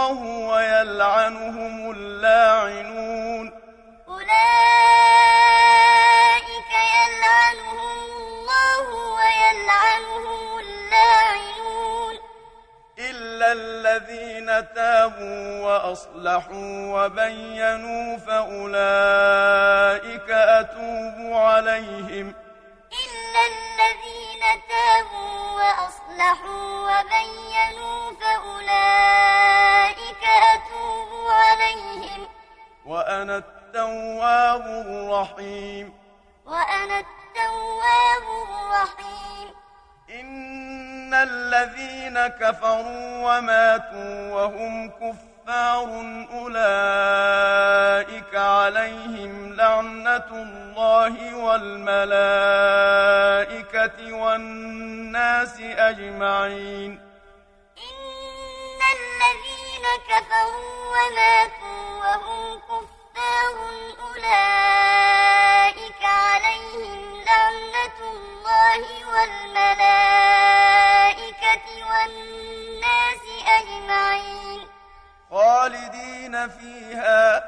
الله ويلعنهم اللاعنون أولئك يلعنهم الله ويلعنهم اللاعنون إلا الذين تابوا وأصلحوا وبينوا فأولئك أتوب عليهم إلا الذين تابوا وأصلحوا وبينوا فأولئك أتوب عليهم وأنا التواب الرحيم وأنا التواب الرحيم إن الذين كفروا وماتوا وهم كفار أولئك عليهم لعنة الله والملائكة والناس أجمعين إن الذين كفروا وماتوا وهم كفار أولئك عليهم لعنة الله والملائكة والناس أجمعين خالدين فيها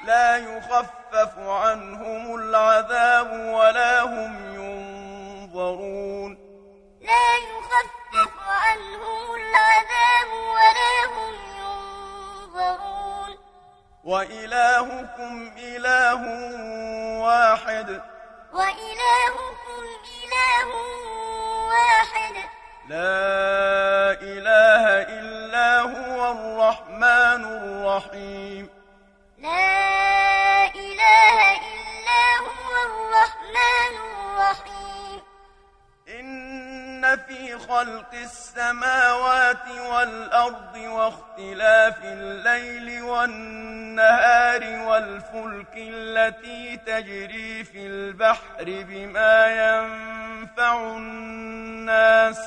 لا يخفف عنهم العذاب ولا هم ينظرون لا يخفف عنهم العذاب ولا هم ينظرون وإلهكم إله واحد وإلهكم إله واحد لا إله إلا هو الرحمن الرحيم لا إله إلا هو الرحمن الرحيم إن في خلق السماوات والأرض واختلاف الليل والنهار والفلك التي تجري في البحر بما ينفع الناس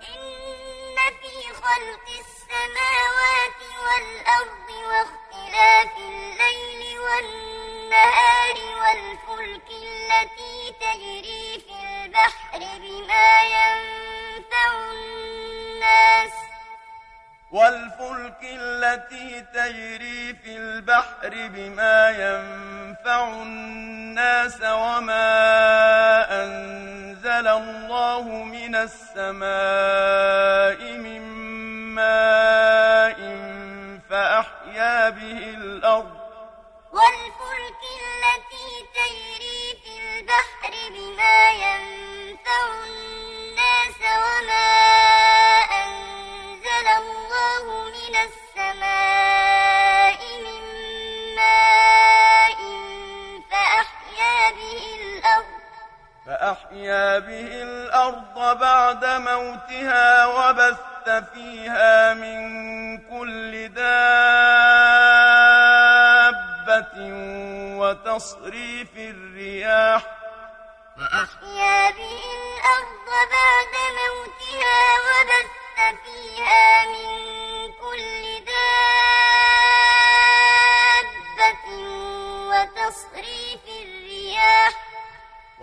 إن في خلق السماوات والأرض واختلاف الليل والنهار والفلك التي تجري في البحر بما ينفع الناس وما أنزل الله من السماء من ماء فأحيا به الأرض والفلك التي تجري في البحر بما ينفع الناس وما أنزل الله من السماء من ماء فأحيا به الأرض بعد موتها وبث فيها من كل دابة وتصريف الرياح فأحيا به الأرض بعد موتها وبث فيها من كل دابة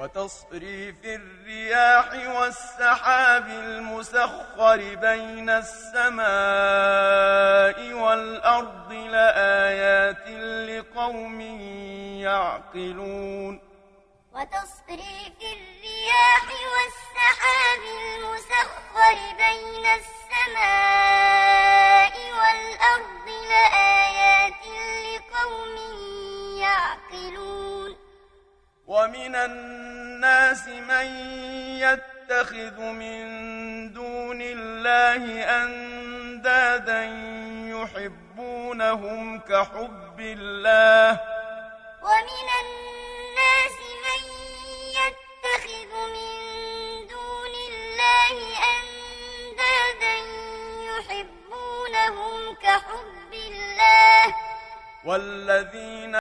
وتصريف الرياح والسحاب المسخر بين السماء والأرض لآيات لقوم يعقلون وتصريف الرياح والسحاب المسخر بين السماء والأرض لآيات لقوم يعقلون ومن الناس من يتخذ من دون الله أندادا يحبونهم كحب الله ومن الناس من يتخذ من دون الله أندادا يحبونهم كحب الله والذين